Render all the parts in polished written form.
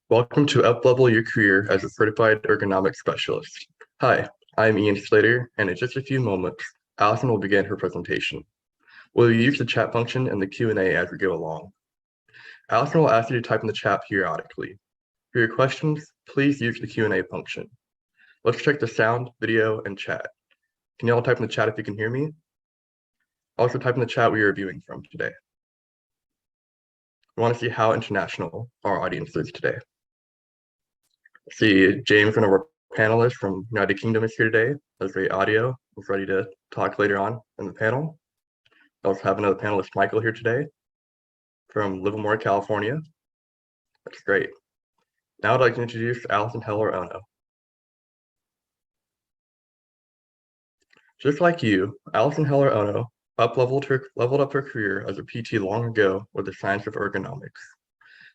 Welcome to Uplevel Your Career as a Certified Ergonomics Specialist. Hi, I'm Ian Slater, and in just a few moments, Allison will begin her presentation. We'll use the chat function and the Q&A as we go along. Allison will ask you to type in the chat periodically. For your questions, please use the Q&A function. Let's check the sound, video, and chat. Can you all type in the chat if you can hear me? Also type in the chat where you're viewing from today. We want to see how international our audience is today. See, James, one of our panelists from United Kingdom, is here today. Has great audio. He's ready to talk later on in the panel. I also have another panelist, Michael, here today from Livermore, California. That's great. Now I'd like to introduce Allison Heller-Ono. Just like you, Allison Heller-Ono leveled up her career as a PT long ago with the science of ergonomics.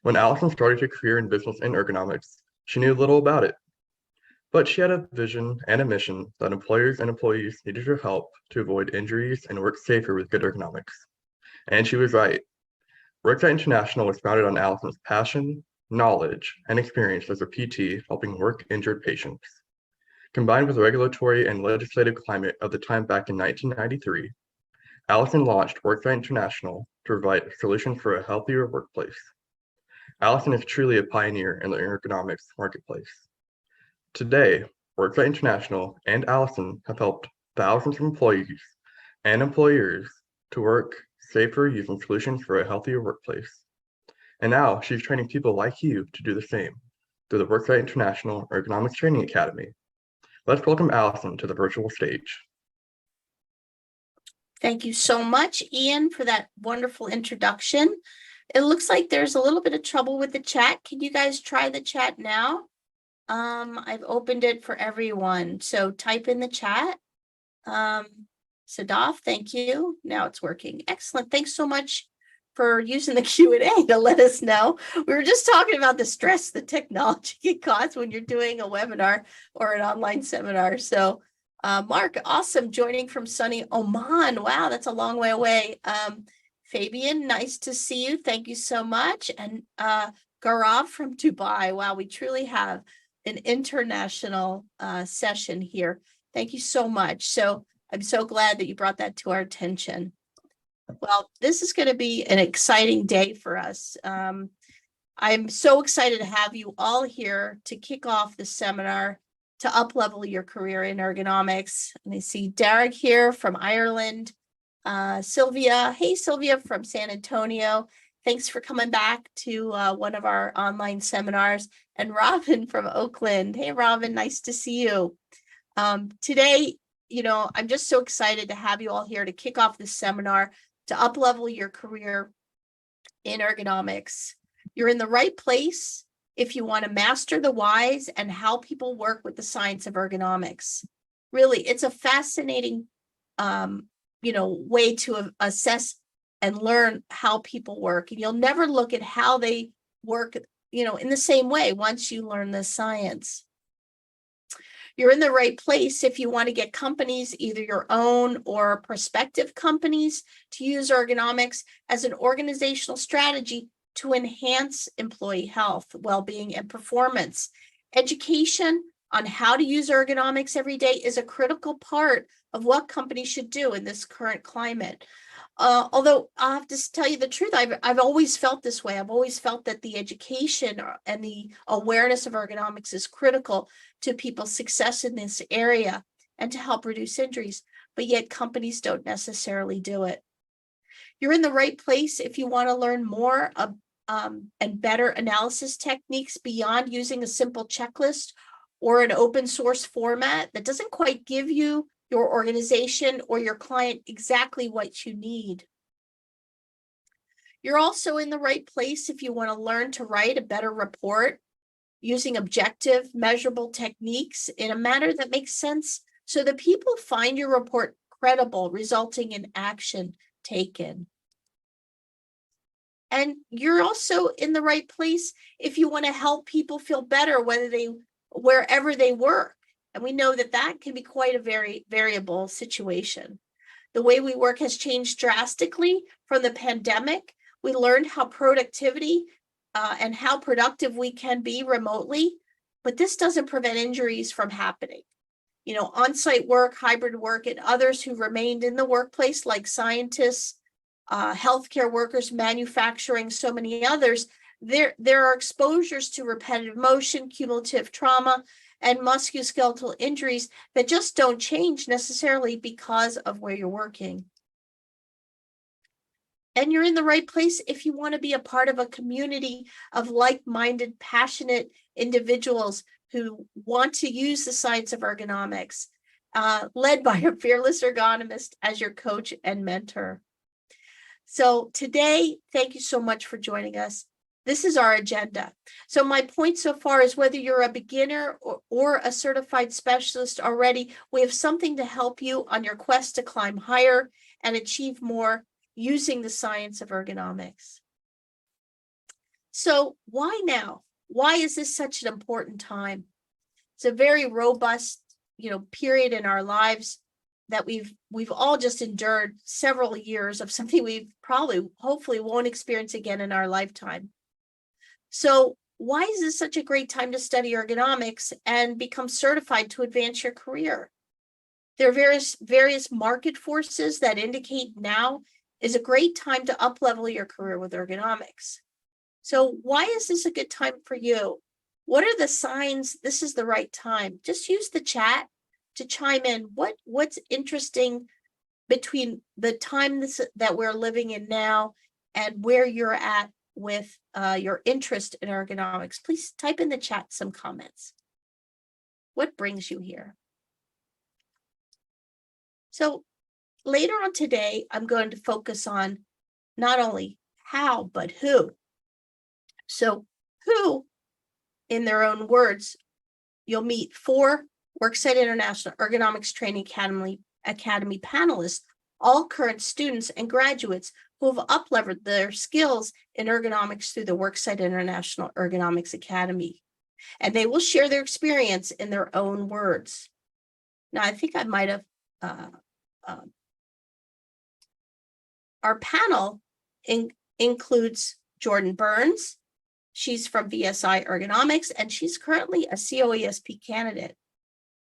When Allison started her career in business in ergonomics, she knew little about it, but she had a vision and a mission that employers and employees needed her help to avoid injuries and work safer with good ergonomics. And she was right. Worksite International was founded on Allison's passion, knowledge, and experience as a PT helping work-injured patients. Combined with the regulatory and legislative climate of the time back in 1993, Allison launched Worksite International to provide solutions for a healthier workplace. Allison is truly a pioneer in the ergonomics marketplace. Today, Worksite International and Allison have helped thousands of employees and employers to work safer using solutions for a healthier workplace. And now she's training people like you to do the same through the Worksite International Ergonomics Training Academy. Let's welcome Allison to the virtual stage. Thank you so much, Ian, for that wonderful introduction. It looks like there's a little bit of trouble with the chat. Can you guys try the chat now? I've opened it for everyone. So type in the chat. Sadaf, thank you. Now it's working. Excellent. Thanks so much for using the Q&A to let us know. We were just talking about the stress the technology can cause when you're doing a webinar or an online seminar. So Mark, awesome, joining from sunny Oman. Wow, that's a long way away. Fabian, nice to see you. Thank you so much. And Gaurav from Dubai. Wow, we truly have an international session here. Thank you so much. So I'm so glad that you brought that to our attention. Well, this is going to be an exciting day for us. I'm so excited to have you all here to kick off the seminar to uplevel your career in ergonomics. And I see Derek here from Ireland. Sylvia, hey Sylvia from San Antonio. Thanks for coming back to one of our online seminars. And Robin from Oakland. Hey Robin, nice to see you. Today, I'm just so excited to have you all here to kick off this seminar to uplevel your career in ergonomics. You're in the right place if you want to master the whys and how people work with the science of ergonomics. Really, it's a fascinating way to assess and learn how people work. And you'll never look at how they work, in the same way once you learn the science. You're in the right place if you want to get companies, either your own or prospective companies, to use ergonomics as an organizational strategy to enhance employee health, well-being, and performance. Education on how to use ergonomics every day is a critical part of what companies should do in this current climate. Although I have to tell you the truth, I've always felt this way. I've always felt that the education and the awareness of ergonomics is critical to people's success in this area and to help reduce injuries, but yet companies don't necessarily do it. You're in the right place if you want to learn more and better analysis techniques beyond using a simple checklist or an open source format that doesn't quite give you your organization or your client exactly what you need. You're also in the right place if you want to learn to write a better report using objective, measurable techniques in a manner that makes sense so that people find your report credible, resulting in action taken. And you're also in the right place if you want to help people feel better wherever they work. And we know that that can be quite a very variable situation. The way we work has changed drastically from the pandemic. We learned how productivity and how productive we can be remotely, but this doesn't prevent injuries from happening. You know, on-site work, hybrid work, and others who remained in the workplace, like scientists, healthcare workers, manufacturing, so many others, there are exposures to repetitive motion, cumulative trauma, and musculoskeletal injuries that just don't change necessarily because of where you're working. And you're in the right place if you want to be a part of a community of like-minded, passionate individuals who want to use the science of ergonomics, led by a fearless ergonomist as your coach and mentor. So today, thank you so much for joining us. This is our agenda. So my point so far is whether you're a beginner or a certified specialist already, we have something to help you on your quest to climb higher and achieve more using the science of ergonomics. So why now? Why is this such an important time? It's a very robust, period in our lives that we've all just endured several years of something we've hopefully won't experience again in our lifetime. So why is this such a great time to study ergonomics and become certified to advance your career? There are various market forces that indicate now is a great time to up-level your career with ergonomics. So why is this a good time for you? What are the signs this is the right time? Just use the chat to chime in. What's interesting between the time that we're living in now and where you're at with your interest in ergonomics? Please type in the chat some comments. What brings you here? So later on today, I'm going to focus on not only how, but who. So who, in their own words, you'll meet 4 Worksite International Ergonomics Training Academy panelists, all current students and graduates who have up-leveled their skills in ergonomics through the Worksite International Ergonomics Academy. And they will share their experience in their own words. Now, I think I might have our panel includes Jordan Burns. She's from VSI Ergonomics, and she's currently a COESp candidate.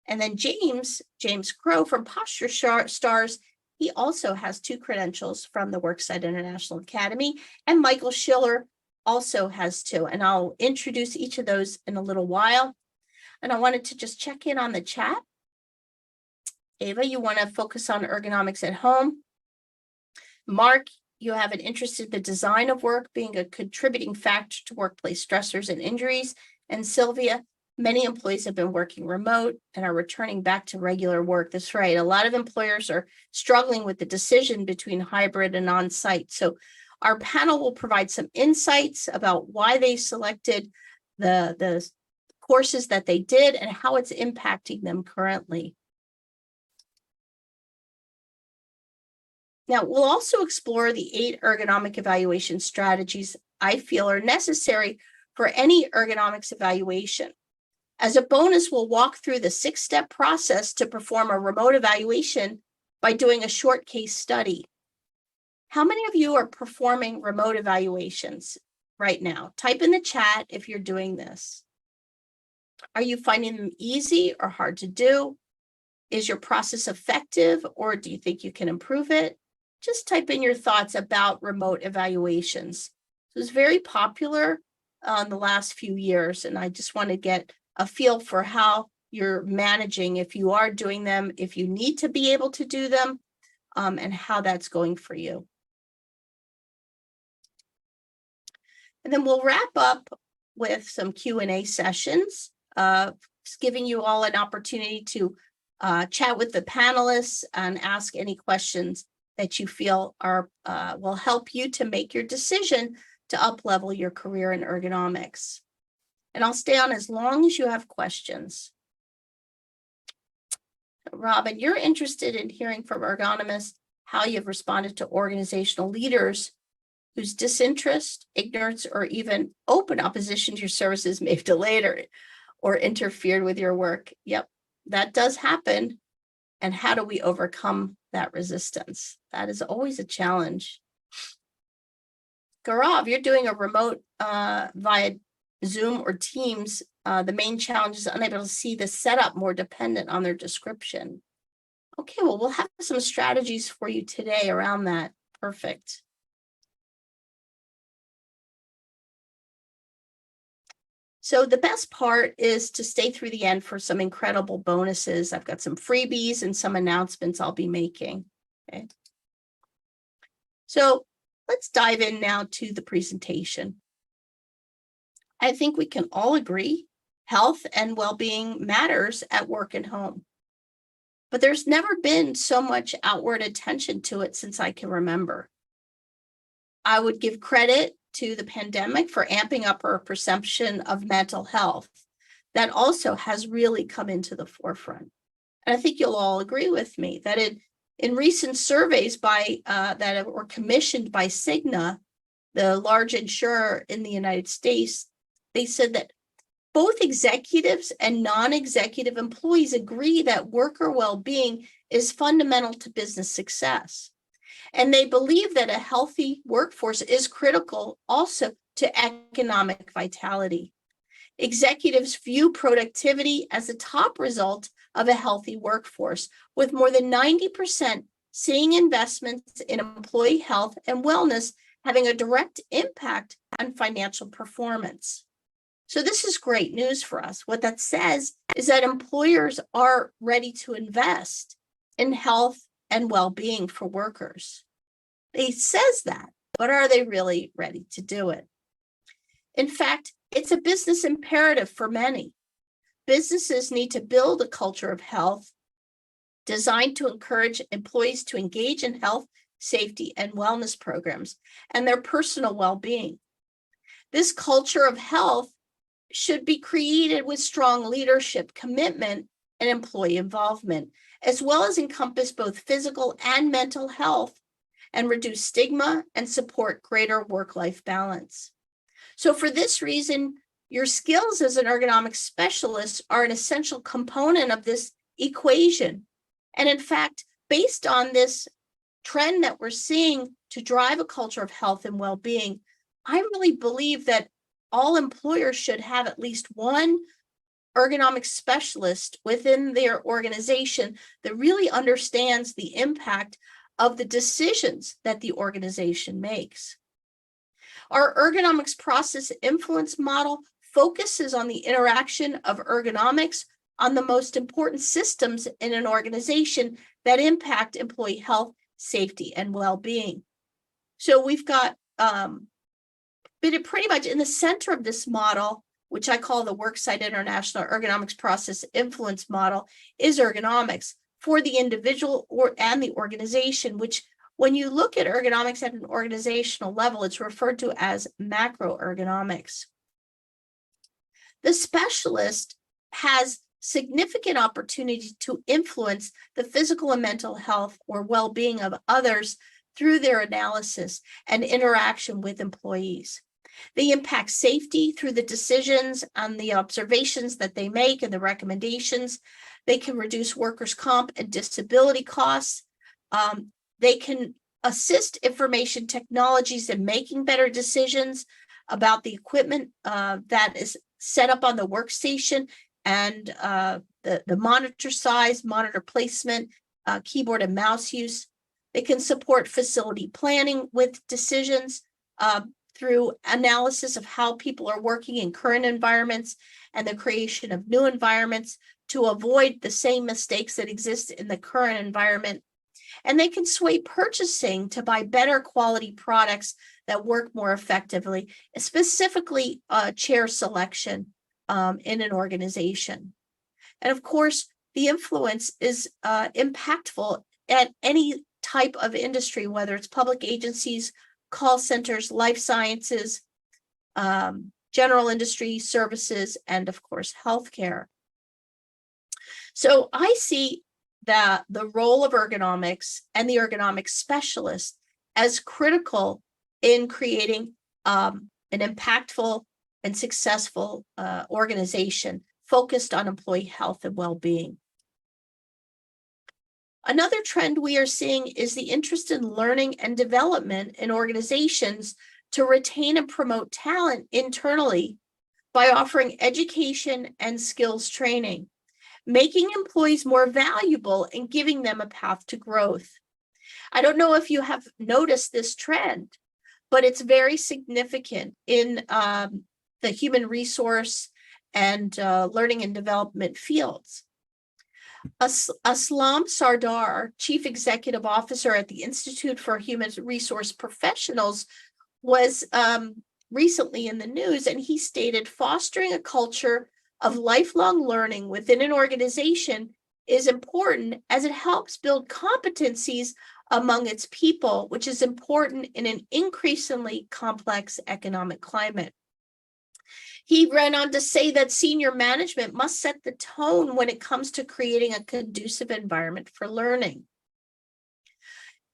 And then James Crow from Posture Stars, he also has 2 credentials from the Worksite International Academy, and Michael Schiller also has 2. And I'll introduce each of those in a little while. And I wanted to just check in on the chat. Ava, you want to focus on ergonomics at home. Mark, you have an interest in the design of work being a contributing factor to workplace stressors and injuries. And Sylvia, many employees have been working remote and are returning back to regular work. That's right. A lot of employers are struggling with the decision between hybrid and on-site. So our panel will provide some insights about why they selected the courses that they did and how it's impacting them currently. Now, we'll also explore the 8 ergonomic evaluation strategies I feel are necessary for any ergonomics evaluation. As a bonus, we'll walk through the 6-step process to perform a remote evaluation by doing a short case study. How many of you are performing remote evaluations right now? Type in the chat if you're doing this. Are you finding them easy or hard to do? Is your process effective, or do you think you can improve it? Just type in your thoughts about remote evaluations. It was very popular in the last few years, and I just want to get a feel for how you're managing, if you are doing them, if you need to be able to do them, and how that's going for you. And then we'll wrap up with some Q&A sessions, just giving you all an opportunity to chat with the panelists and ask any questions that you feel are will help you to make your decision to up-level your career in ergonomics. And I'll stay on as long as you have questions. Robin, you're interested in hearing from ergonomists how you've responded to organizational leaders whose disinterest, ignorance, or even open opposition to your services may have delayed or interfered with your work. Yep, that does happen. And how do we overcome that resistance? That is always a challenge. Gaurav, you're doing a remote via Zoom or Teams. The main challenge is unable to see the setup, more dependent on their description. Okay, well, we'll have some strategies for you today around that. Perfect. So the best part is to stay through the end for some incredible bonuses. I've got some freebies and some announcements I'll be making. Okay. So let's dive in now to the presentation. I think we can all agree health and well-being matters at work and home. But there's never been so much outward attention to it since I can remember. I would give credit to the pandemic for amping up our perception of mental health. That also has really come into the forefront. And I think you'll all agree with me that in recent surveys that were commissioned by Cigna, the large insurer in the United States, they said that both executives and non-executive employees agree that worker well-being is fundamental to business success. And they believe that a healthy workforce is critical also to economic vitality. Executives view productivity as a top result of a healthy workforce, with more than 90% seeing investments in employee health and wellness having a direct impact on financial performance. So this is great news for us. What that says is that employers are ready to invest in health and well-being for workers. It says that, but are they really ready to do it? In fact, it's a business imperative for many. Businesses need to build a culture of health designed to encourage employees to engage in health, safety, and wellness programs and their personal well-being. This culture of health should be created with strong leadership, commitment, and employee involvement, as well as encompass both physical and mental health and reduce stigma and support greater work-life balance. So for this reason, your skills as an ergonomics specialist are an essential component of this equation. And in fact, based on this trend that we're seeing to drive a culture of health and well-being, I really believe that all employers should have at least one ergonomics specialist within their organization that really understands the impact of the decisions that the organization makes. Our ergonomics process influence model focuses on the interaction of ergonomics on the most important systems in an organization that impact employee health, safety, and well-being. So we've got pretty much in the center of this model, which I call the Worksite International Ergonomics Process Influence Model, is ergonomics for the individual and the organization, which when you look at ergonomics at an organizational level, it's referred to as macroergonomics. The specialist has significant opportunity to influence the physical and mental health or well-being of others through their analysis and interaction with employees. They impact safety through the decisions and the observations that they make and the recommendations. They can reduce workers' comp and disability costs. They can assist information technologies in making better decisions about the equipment that is set up on the workstation and the monitor size, monitor placement, keyboard and mouse use. They can support facility planning with decisions through analysis of how people are working in current environments and the creation of new environments to avoid the same mistakes that exist in the current environment. And they can sway purchasing to buy better quality products that work more effectively, specifically chair selection in an organization. And of course, the influence is impactful at any type of industry, whether it's public agencies, call centers, life sciences, general industry, services, and of course, healthcare. So I see that the role of ergonomics and the ergonomics specialist as critical in creating an impactful and successful organization focused on employee health and well-being. Another trend we are seeing is the interest in learning and development in organizations to retain and promote talent internally by offering education and skills training, making employees more valuable and giving them a path to growth. I don't know if you have noticed this trend, but it's very significant in the human resource and learning and development fields. Aslam Sardar, Chief Executive Officer at the Institute for Human Resource Professionals, was recently in the news, and he stated fostering a culture of lifelong learning within an organization is important as it helps build competencies among its people, which is important in an increasingly complex economic climate. He went on to say that senior management must set the tone when it comes to creating a conducive environment for learning.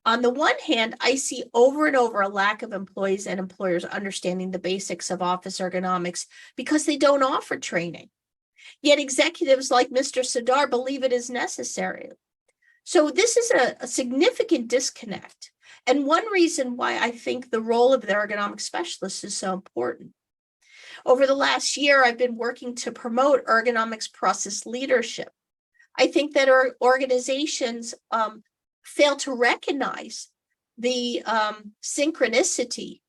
On the one hand, I see over and over a lack of employees and employers understanding the basics of office ergonomics because they don't offer training. Yet executives like Mr. Sardar believe it is necessary. So this is a significant disconnect, and one reason why I think the role of the ergonomic specialist is so important. Over the last year, I've been working to promote ergonomics process leadership. I think that our organizations fail to recognize the synchronicity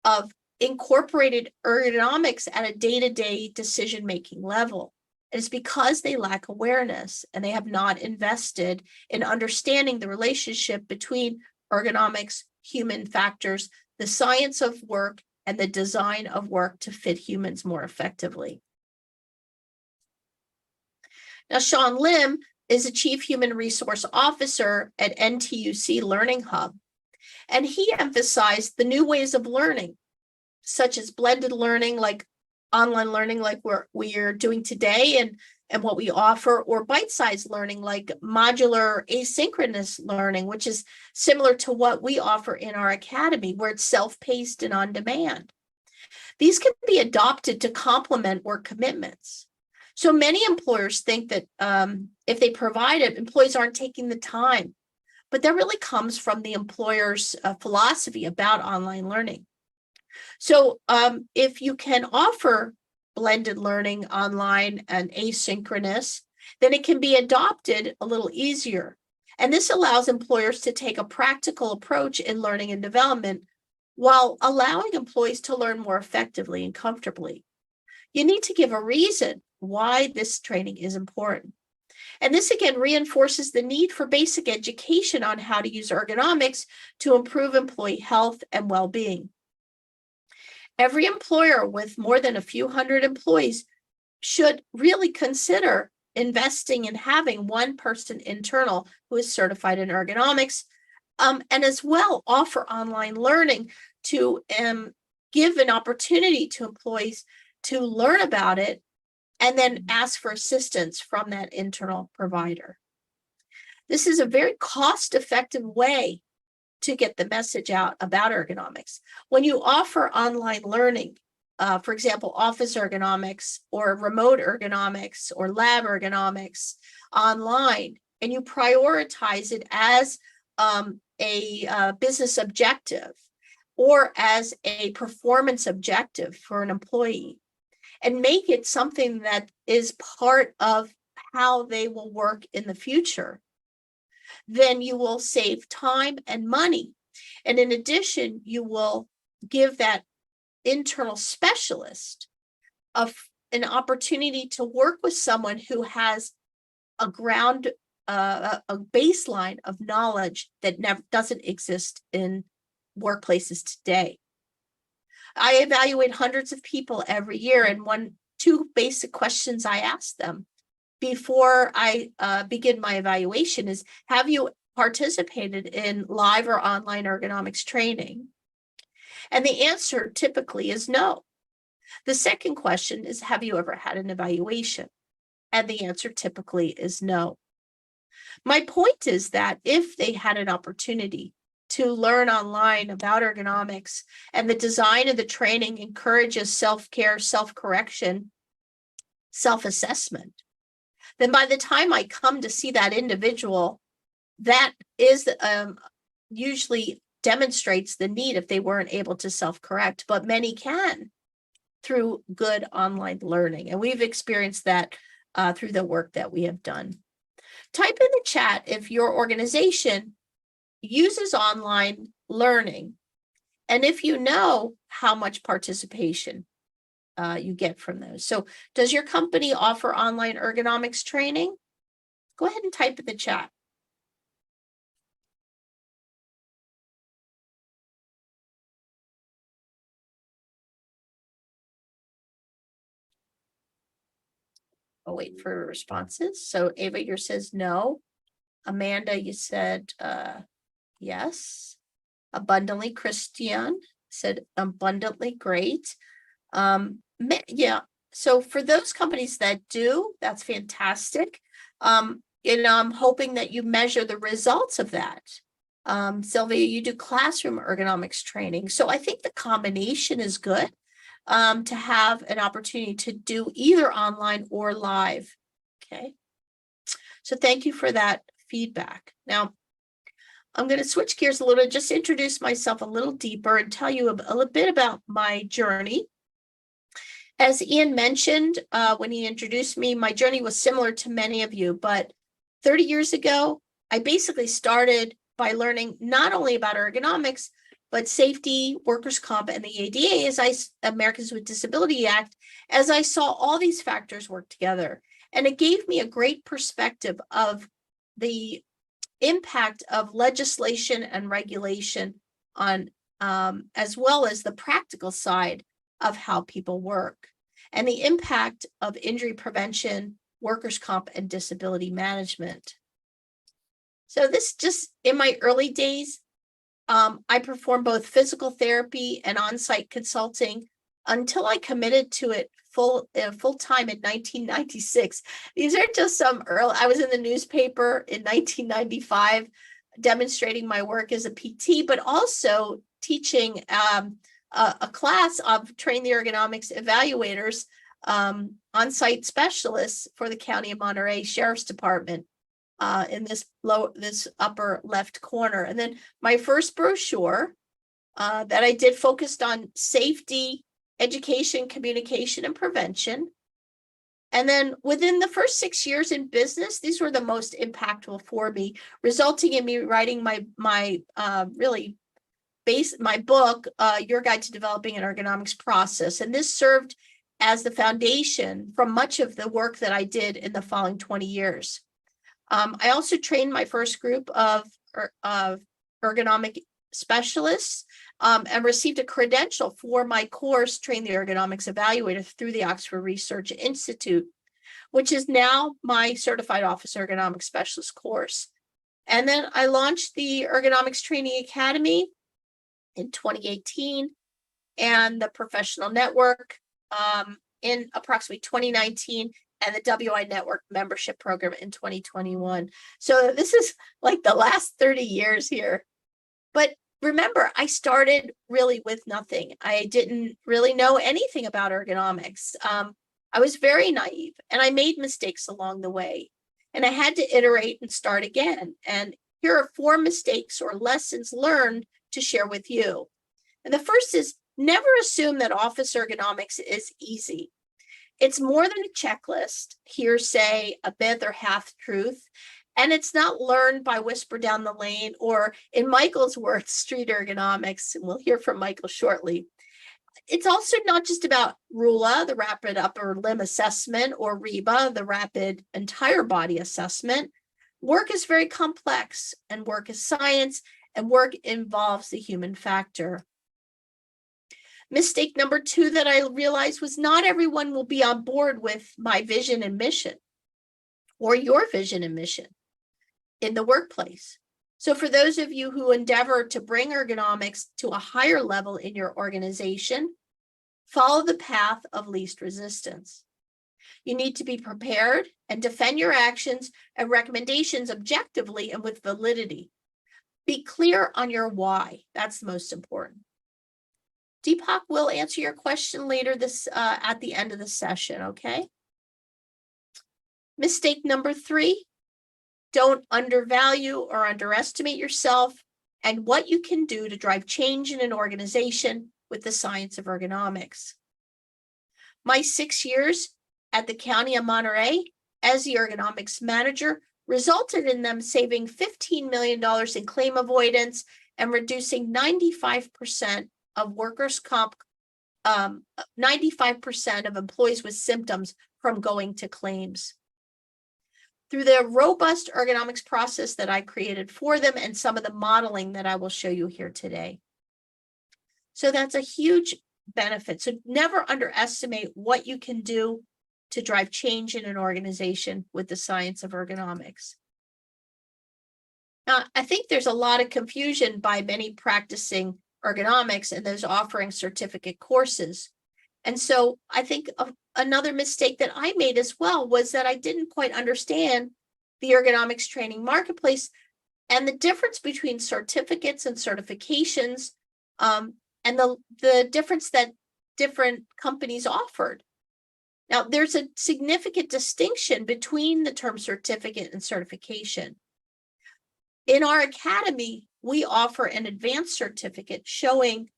of incorporated ergonomics at a day-to-day decision-making level. It's because they lack awareness and they have not invested in understanding the relationship between ergonomics, human factors, the science of work, and the design of work to fit humans more effectively. Now, Sean Lim is a Chief Human Resource Officer at NTUC Learning Hub, and he emphasized the new ways of learning, such as blended learning, like online learning, like we're doing today, and what we offer, or bite-sized learning, like modular asynchronous learning, which is similar to what we offer in our academy, where it's self-paced and on demand. These can be adopted to complement work commitments. So many employers think that if they provide it, employees aren't taking the time, but that really comes from the employer's philosophy about online learning. So if you can offer blended learning online and asynchronous, then it can be adopted a little easier. And this allows employers to take a practical approach in learning and development while allowing employees to learn more effectively and comfortably. You need to give a reason why this training is important. And this again reinforces the need for basic education on how to use ergonomics to improve employee health and well-being. Every employer with more than a few hundred employees should really consider investing in having one person internal who is certified in ergonomics, and as well offer online learning to give an opportunity to employees to learn about it and then ask for assistance from that internal provider. This is a very cost-effective way to get the message out about ergonomics. When you offer online learning, for example, Office Ergonomics or Remote Ergonomics or Lab Ergonomics online, and you prioritize it as a business objective or as a performance objective for an employee, and make it something that is part of how they will work in the future, then you will save time and money. And in addition, you will give that internal specialist an opportunity to work with someone who has a baseline of knowledge that doesn't exist in workplaces today. I evaluate hundreds of people every year, and two basic questions I ask them before I begin my evaluation is, have you participated in live or online ergonomics training? And the answer typically is no. The second question is, have you ever had an evaluation? And the answer typically is no. My point is that if they had an opportunity to learn online about ergonomics and the design of the training encourages self-care, self-correction, self-assessment, then by the time I come to see that individual, that is usually demonstrates the need if they weren't able to self-correct, but many can through good online learning. And we've experienced that through the work that we have done. Type in the chat if your organization uses online learning, and if you know how much participation you get from those. So does your company offer online ergonomics training? Go ahead and type in the chat. I'll wait for responses. So Ava, yours says no. Amanda, you said yes. Abundantly Christian said abundantly great. Yeah. So for those companies that do, that's fantastic. I'm hoping that you measure the results of that. Sylvia, you do classroom ergonomics training. So I think the combination is good to have an opportunity to do either online or live. Okay. So thank you for that feedback. Now, I'm going to switch gears a little, just introduce myself a little deeper and tell you a little bit about my journey. As Ian mentioned, when he introduced me, my journey was similar to many of you, but 30 years ago, I basically started by learning not only about ergonomics, but safety, workers' comp, and the ADA, Americans with Disability Act, as I saw all these factors work together. And it gave me a great perspective of the impact of legislation and regulation on, as well as the practical side of how people work, and the impact of injury prevention, workers' comp, and disability management. So this just in my early days, I performed both physical therapy and on-site consulting until I committed to it full time in 1996. These are just some early. I was in the newspaper in 1995, demonstrating my work as a PT, but also teaching a class of train the ergonomics evaluators, on-site specialists for the County of Monterey Sheriff's Department. In this upper left corner. And then my first brochure that I did focused on safety, education, communication, and prevention. And then within the first 6 years in business, these were the most impactful for me, resulting in me writing my book, Your Guide to Developing an Ergonomics Process. And this served as the foundation for much of the work that I did in the following 20 years. I also trained my first group of ergonomic specialists and received a credential for my course, Train the Ergonomics Evaluator, through the Oxford Research Institute, which is now my Certified Office Ergonomics Specialist course. And then I launched the Ergonomics Training Academy in 2018 and the Professional Network in approximately 2019. And the WI Network membership program in 2021. So this is like the last 30 years here. But remember, I started really with nothing. I didn't really know anything about ergonomics. I was very naive and I made mistakes along the way. And I had to iterate and start again. And here are 4 mistakes or lessons learned to share with you. And the first is never assume that office ergonomics is easy. It's more than a checklist, hearsay, a myth, or half-truth. And it's not learned by whisper down the lane, or in Michael's words, street ergonomics. And we'll hear from Michael shortly. It's also not just about RULA, the rapid upper limb assessment, or REBA, the rapid entire body assessment. Work is very complex, and work is science, and work involves the human factor. Mistake number 2 that I realized was not everyone will be on board with my vision and mission, or your vision and mission in the workplace. So for those of you who endeavor to bring ergonomics to a higher level in your organization, follow the path of least resistance. You need to be prepared and defend your actions and recommendations objectively and with validity. Be clear on your why. That's the most important. Deepak will answer your question later at the end of the session, okay? Mistake number 3, don't undervalue or underestimate yourself. and what you can do to drive change in an organization with the science of ergonomics. My 6 years at the County of Monterey as the ergonomics manager resulted in them saving $15 million in claim avoidance and reducing 95% of workers' comp, 95% of employees with symptoms from going to claims. Through the robust ergonomics process that I created for them and some of the modeling that I will show you here today. So that's a huge benefit. So never underestimate what you can do to drive change in an organization with the science of ergonomics. Now, I think there's a lot of confusion by many practicing ergonomics and those offering certificate courses. And so I think another mistake that I made as well was that I didn't quite understand the ergonomics training marketplace and the difference between certificates and certifications, and the difference that different companies offered. Now, there's a significant distinction between the term certificate and certification. In our academy, we offer an advanced certificate showing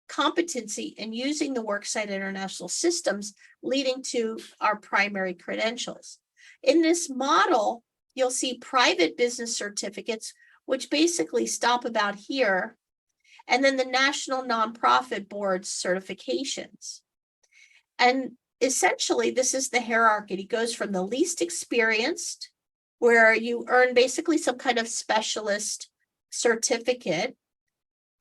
competency in using the Worksite International systems, leading to our primary credentials. In this model, you'll see private business certificates, which basically stop about here, and then the National Nonprofit Board's certifications. And essentially, this is the hierarchy. It goes from the least experienced, where you earn basically some kind of specialist certificate,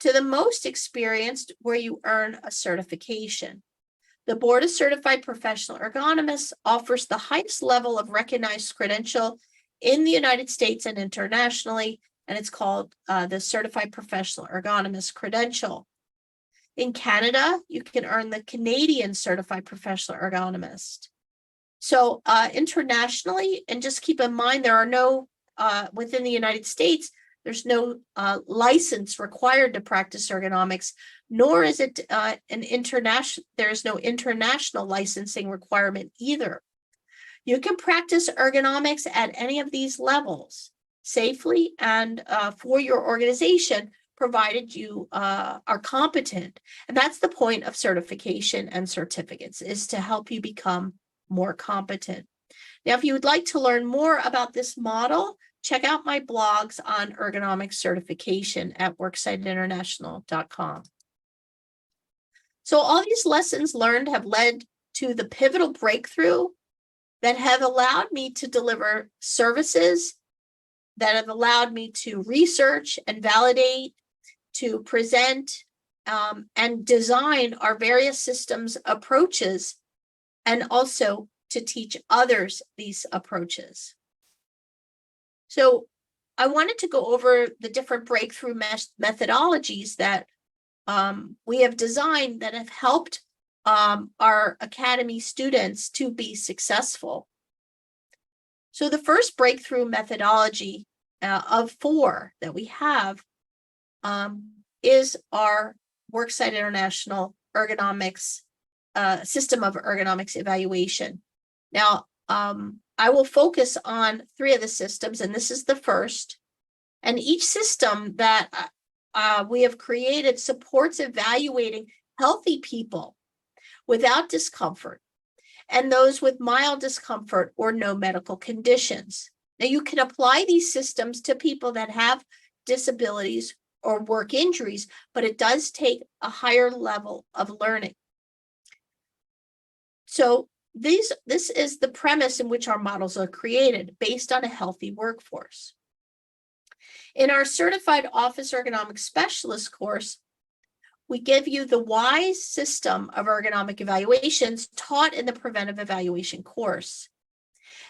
to the most experienced, where you earn a certification. The Board of Certified Professional Ergonomists offers the highest level of recognized credential in the United States and internationally, and it's called the Certified Professional Ergonomist Credential. In Canada, you can earn the Canadian Certified Professional Ergonomist. So internationally, and just keep in mind, there are no, within the United States, there's no license required to practice ergonomics, nor is it there is no international licensing requirement either. You can practice ergonomics at any of these levels safely and for your organization, provided you are competent. And that's the point of certification and certificates, is to help you become more competent. Now, if you would like to learn more about this model, check out my blogs on ergonomic certification at worksiteinternational.com. So all these lessons learned have led to the pivotal breakthrough that have allowed me to deliver services, that have allowed me to research and validate, to present and design our various systems approaches, and also to teach others these approaches. So I wanted to go over the different breakthrough methodologies that we have designed that have helped our academy students to be successful. So the first breakthrough methodology of 4 that we have is our Worksite International ergonomics system of ergonomics evaluation. Now, I will focus on 3 of the systems, and this is the first. And each system that we have created supports evaluating healthy people without discomfort and those with mild discomfort or no medical conditions. Now, you can apply these systems to people that have disabilities or work injuries, but it does take a higher level of learning. So this is the premise in which our models are created, based on a healthy workforce. In our Certified Office Ergonomics Specialist course, we give you the WISE system of ergonomic evaluations taught in the preventive evaluation course.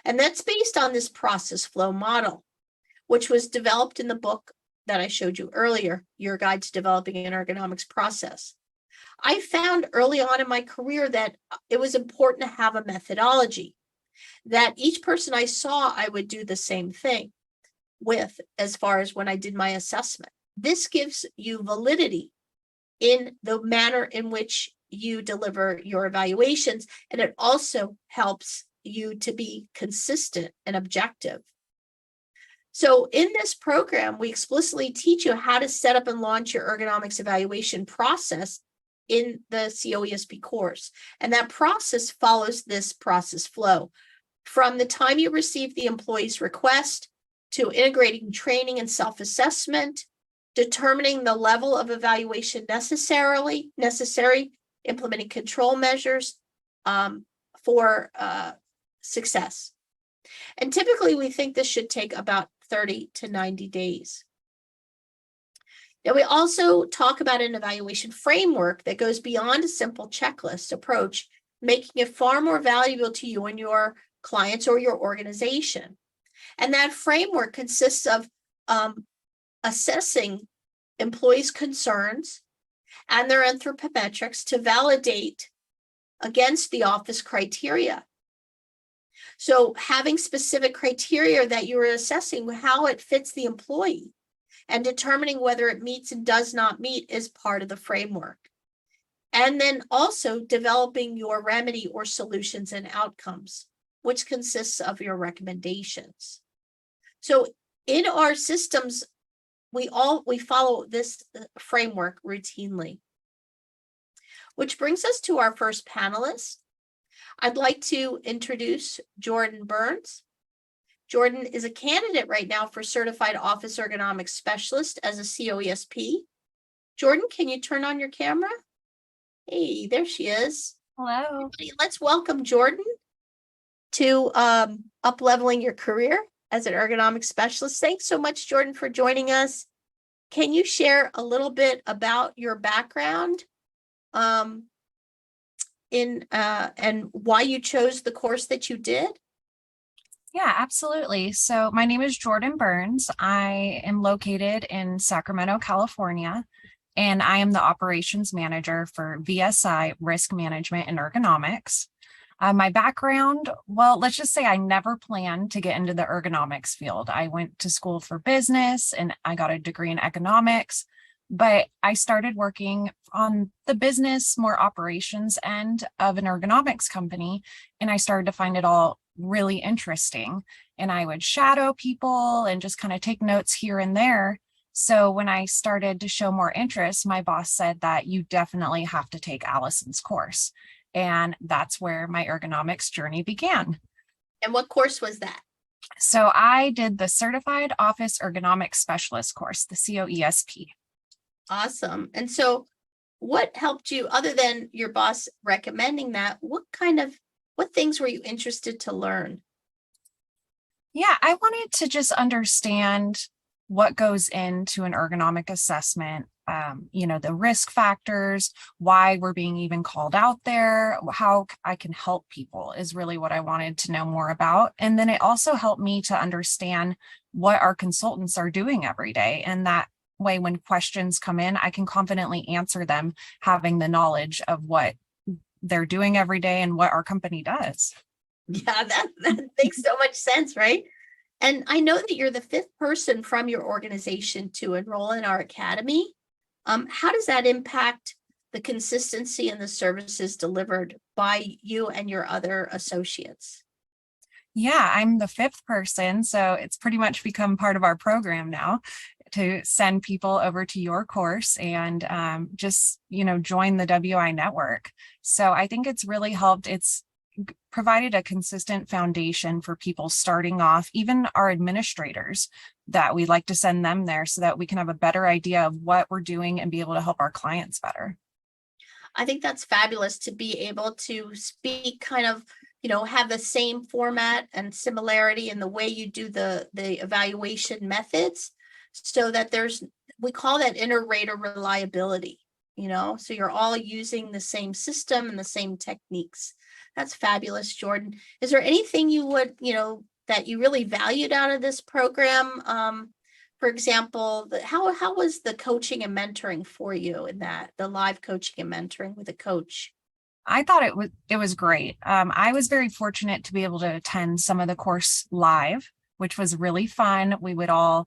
And that's based on this process flow model, which was developed in the book that I showed you earlier, Your Guide to Developing an Ergonomics Process. I found early on in my career that it was important to have a methodology, that each person I saw, I would do the same thing with, as far as when I did my assessment. This gives you validity in the manner in which you deliver your evaluations, and it also helps you to be consistent and objective. So in this program, we explicitly teach you how to set up and launch your ergonomics evaluation process in the COESp course. And that process follows this process flow. From the time you receive the employee's request to integrating training and self-assessment, determining the level of evaluation necessary, implementing control measures for success. And typically we think this should take about 30 to 90 days. Now, we also talk about an evaluation framework that goes beyond a simple checklist approach, making it far more valuable to you and your clients or your organization. And that framework consists of assessing employees' concerns and their anthropometrics to validate against the office criteria. So having specific criteria that you are assessing how it fits the employee and determining whether it meets and does not meet is part of the framework. And then also developing your remedy or solutions and outcomes, which consists of your recommendations. So in our systems, we follow this framework routinely. Which brings us to our first panelist. I'd like to introduce Jordan Burns. Jordan is a candidate right now for Certified Office Ergonomics Specialist as a COESp. Jordan, can you turn on your camera? Hey, there she is. Hello. Let's welcome Jordan to up-leveling your career as an ergonomics specialist. Thanks so much, Jordan, for joining us. Can you share a little bit about your background and why you chose the course that you did? Yeah, absolutely. So my name is Jordan Burns. I am located in Sacramento, California, and I am the operations manager for VSI Risk Management and Ergonomics. My background, well, let's just say I never planned to get into the ergonomics field. I went to school for business and I got a degree in economics, but I started working on the business, more operations end of an ergonomics company, and I started to find it all really interesting. And I would shadow people and just kind of take notes here and there. So when I started to show more interest, my boss said that you definitely have to take Allison's course. And that's where my ergonomics journey began. And what course was that? So I did the Certified Office Ergonomics Specialist course, the COESp. Awesome. And so what helped you, other than your boss recommending that, what things were you interested to learn? Yeah, I wanted to just understand what goes into an ergonomic assessment, the risk factors, why we're being even called out there, how I can help people is really what I wanted to know more about. And then it also helped me to understand what our consultants are doing every day. And that way, when questions come in, I can confidently answer them, having the knowledge of what they're doing every day and what our company does. Yeah, that makes so much sense, right? And I know that you're the 5th person from your organization to enroll in our academy. How does that impact the consistency and the services delivered by you and your other associates? Yeah, I'm the 5th person, so it's pretty much become part of our program now to send people over to your course and just, join the WI network. So I think it's really helped. It's provided a consistent foundation for people starting off, even our administrators, that we like to send them there so that we can have a better idea of what we're doing and be able to help our clients better. I think that's fabulous to be able to speak kind of, have the same format and similarity in the way you do the evaluation methods, so that we call that inter-rater reliability, so you're all using the same system and the same techniques. That's fabulous, Jordan. Is there anything you would, that you really valued out of this program? For example, how was the coaching and mentoring for you in that, the live coaching and mentoring with a coach? I thought it was great. I was very fortunate to be able to attend some of the course live, which was really fun. We would all,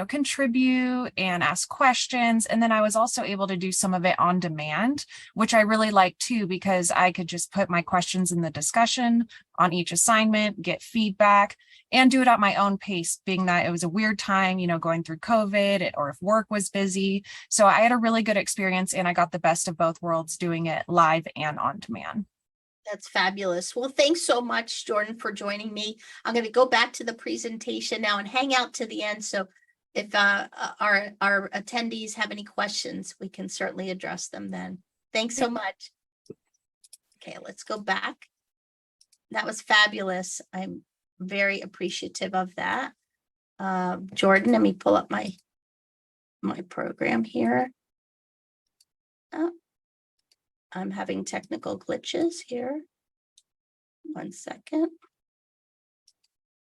contribute and ask questions. And then I was also able to do some of it on demand, which I really liked too, because I could just put my questions in the discussion on each assignment, get feedback, and do it at my own pace, being that it was a weird time, going through COVID or if work was busy. So I had a really good experience and I got the best of both worlds doing it live and on demand. That's fabulous. Well, thanks so much, Jordan, for joining me. I'm going to go back to the presentation now and hang out to the end. So if our attendees have any questions, we can certainly address them then. Thanks so much. Okay, let's go back. That was fabulous. I'm very appreciative of that. Jordan, let me pull up my program here. Oh, I'm having technical glitches here. 1 second.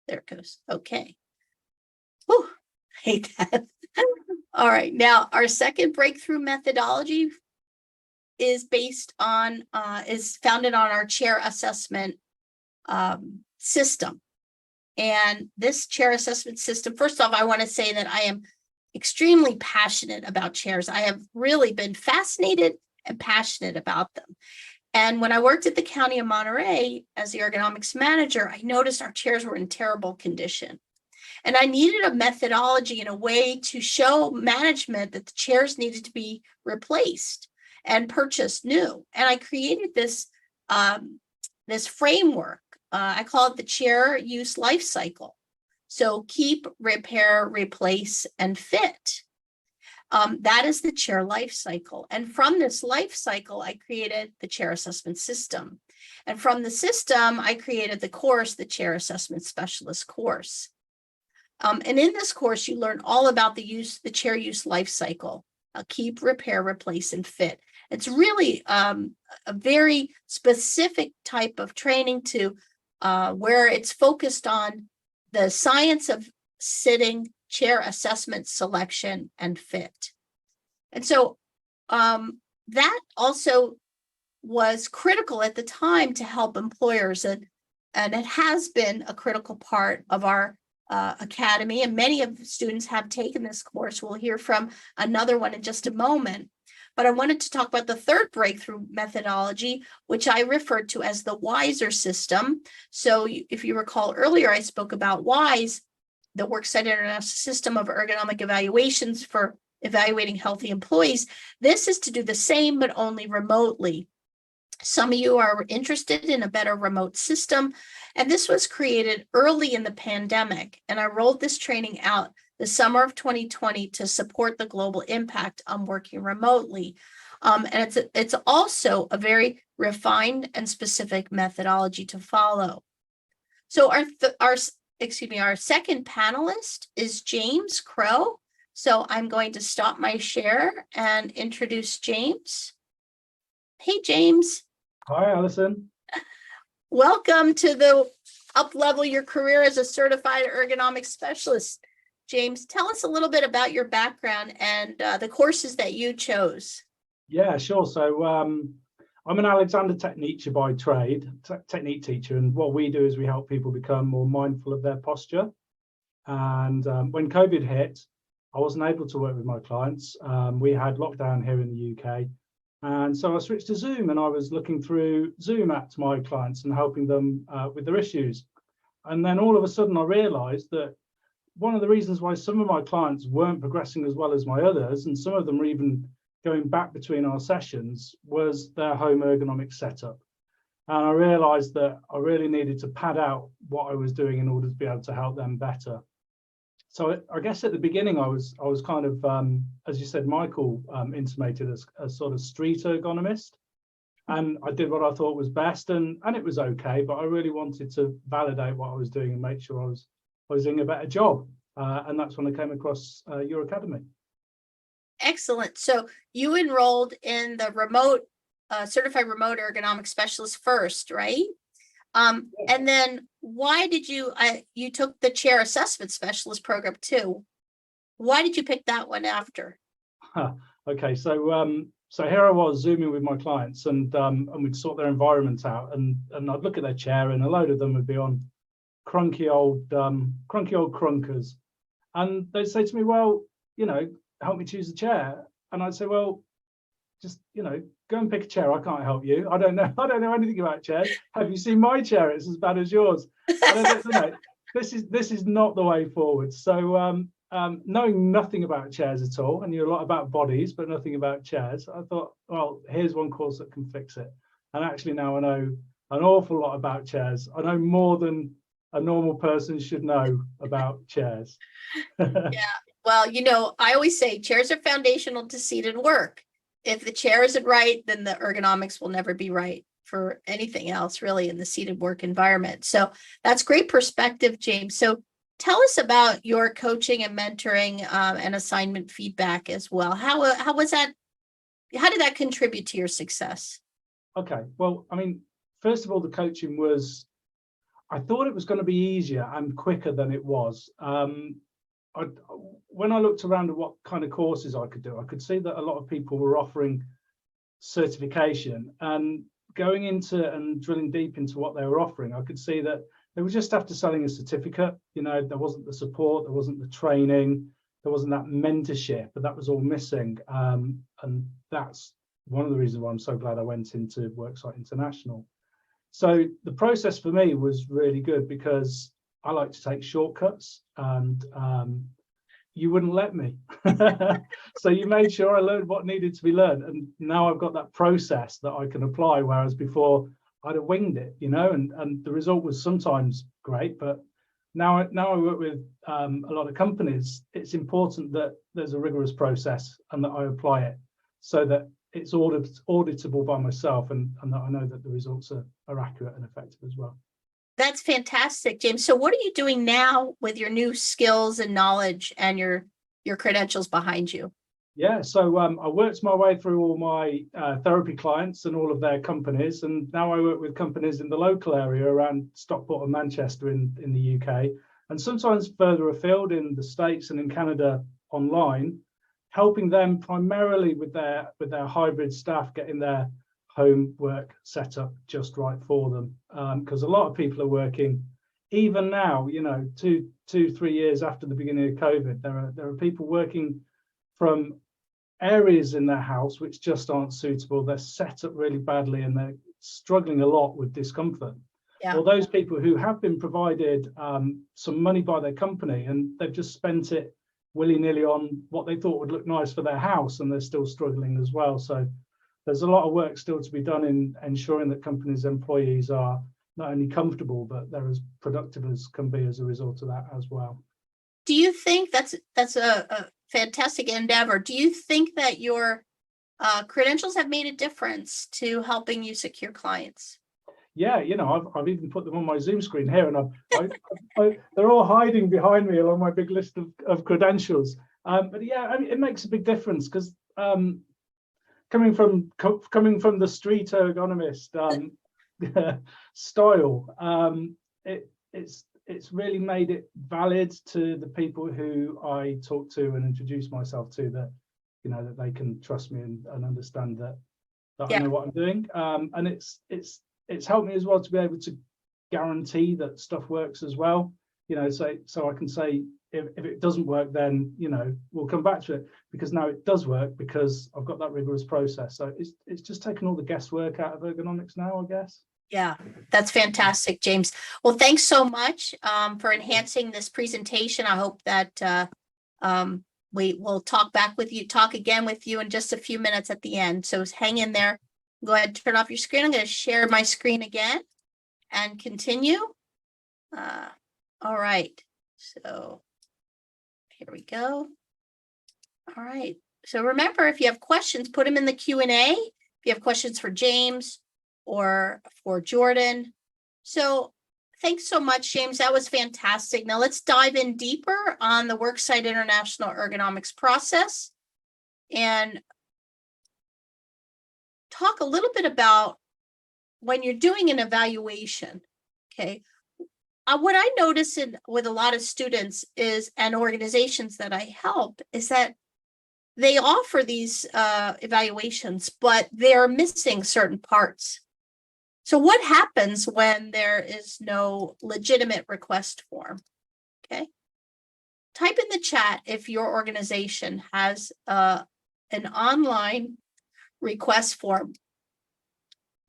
There it goes. Okay. Whew, hate that. All right. Now, our second breakthrough methodology is based on, is founded on our chair assessment system. And this chair assessment system, first off, I want to say that I am extremely passionate about chairs. I have really been fascinated and passionate about them. And when I worked at the County of Monterey as the ergonomics manager, I noticed our chairs were in terrible condition. And I needed a methodology and a way to show management that the chairs needed to be replaced and purchased new. And I created this, this framework. I call it the chair use life cycle. So keep, repair, replace, and fit. That is the chair life cycle. And from this life cycle, I created the chair assessment system. And from the system, I created the course, the Chair Assessment Specialist course. And in this course, you learn all about the chair use life cycle, keep, repair, replace, and fit. It's really a very specific type of training to where it's focused on the science of sitting, chair assessment, selection, and fit. And so that also was critical at the time to help employers, and it has been a critical part of our academy, and many of the students have taken this course. We'll hear from another one in just a moment. But I wanted to talk about the third breakthrough methodology, which I referred to as the WISER system. So if you recall earlier, I spoke about WISE, the Worksite International System of Ergonomic Evaluations for evaluating healthy employees. This is to do the same, but only remotely. Some of you are interested in a better remote system, and this was created early in the pandemic. And I rolled this training out the summer of 2020 to support the global impact on working remotely. And it's also a very refined and specific methodology to follow. So our second panelist is James Crow. So I'm going to stop my share and introduce James. Hey, James. Hi, Alison. Welcome to the Up-Level Your Career as a Certified Ergonomics Specialist. James, tell us a little bit about your background and the courses that you chose. Yeah, sure. So I'm an Alexander Technique by trade, technique teacher, and what we do is we help people become more mindful of their posture. And when COVID hit, I wasn't able to work with my clients. We had lockdown here in the UK. And so I switched to Zoom, and I was looking through Zoom at my clients and helping them with their issues. And then all of a sudden I realized that one of the reasons why some of my clients weren't progressing as well as my others, and some of them were even going back between our sessions, was their home ergonomic setup. And I realized that I really needed to pad out what I was doing in order to be able to help them better. So I guess at the beginning, I was kind of, as you said, Michael intimated as a sort of street ergonomist. And I did what I thought was best, and it was okay, but I really wanted to validate what I was doing and make sure I was doing a better job. And that's when I came across your academy. Excellent. So you enrolled in the remote Certified Remote Ergonomics Specialist first, right? And then why did you took the Chair Assessment Specialist program too? Why did you pick that one after? Okay, so here I was Zooming with my clients, and we'd sort their environment out, and I'd look at their chair, and a load of them would be on crunky old crunkers, And they'd say to me, well, help me choose a chair. And I'd say, well, just, go and pick a chair. I can't help you. I don't know anything about chairs. Have you seen my chair? It's as bad as yours. This is not the way forward. So knowing nothing about chairs at all, and knew a lot about bodies, but nothing about chairs, I thought, well, here's one course that can fix it. And actually now I know an awful lot about chairs. I know more than a normal person should know about chairs. Yeah. Well, I always say chairs are foundational to seated work. If the chair isn't right, then the ergonomics will never be right for anything else really in the seated work environment. So that's great perspective, James. So tell us about your coaching and mentoring and assignment feedback as well. How was that? How did that contribute to your success? Okay. Well, I mean, first of all, the coaching was, I thought it was going to be easier and quicker than it was. When I looked around at what kind of courses I could do, I could see that a lot of people were offering certification, and going into and drilling deep into what they were offering, I could see that they were just after selling a certificate. There wasn't the support, there wasn't the training, there wasn't that mentorship, but that was all missing. And that's one of the reasons why I'm so glad I went into Worksite International. So the process for me was really good because I like to take shortcuts, and you wouldn't let me. So you made sure I learned what needed to be learned. And now I've got that process that I can apply, whereas before I'd have winged it, and the result was sometimes great. But now I work with a lot of companies. It's important that there's a rigorous process and that I apply it so that it's auditable by myself, and that I know that the results are accurate and effective as well. That's fantastic, James. So what are you doing now with your new skills and knowledge and your credentials behind you? Yeah, so I worked my way through all my therapy clients and all of their companies, and now I work with companies in the local area around Stockport and Manchester in the UK, and sometimes further afield in the States and in Canada online, helping them primarily with their hybrid staff getting their home work set up just right for them, because a lot of people are working even now, 2-3 years after the beginning of COVID. There are people working from areas in their house which just aren't suitable. They're set up really badly and they're struggling a lot with discomfort. Yeah. Or those people who have been provided some money by their company and they've just spent it willy-nilly on what they thought would look nice for their house, and they're still struggling as well. So there's a lot of work still to be done in ensuring that companies' employees are not only comfortable, but they're as productive as can be as a result of that as well. Do you think that's a fantastic endeavor? Do you think that your credentials have made a difference to helping you secure clients? Yeah, I've even put them on my Zoom screen here, and they're all hiding behind me along my big list of credentials. But yeah, I mean, it makes a big difference because coming from the street ergonomist style, it's really made it valid to the people who I talk to and introduce myself to, that that they can trust me and understand that I know what I'm doing. And it's helped me as well to be able to guarantee that stuff works as well. So I can say if it doesn't work, then we'll come back to it, because now it does work because I've got that rigorous process. So it's just taken all the guesswork out of ergonomics now, I guess. Yeah, that's fantastic, James. Well, thanks so much for enhancing this presentation. I hope that we will talk again with you in just a few minutes at the end. So hang in there. Go ahead and turn off your screen. I'm going to share my screen again and continue. All right. So here we go. All right. So remember, if you have questions, put them in the Q&A. If you have questions for James or for Jordan. So thanks so much, James. That was fantastic. Now let's dive in deeper on the Worksite International Ergonomics process and talk a little bit about when you're doing an evaluation. Okay. What I notice with a lot of students and organizations that I help is that they offer these evaluations, but they're missing certain parts. So what happens when there is no legitimate request form? Okay. type in the chat if your organization has an online request form.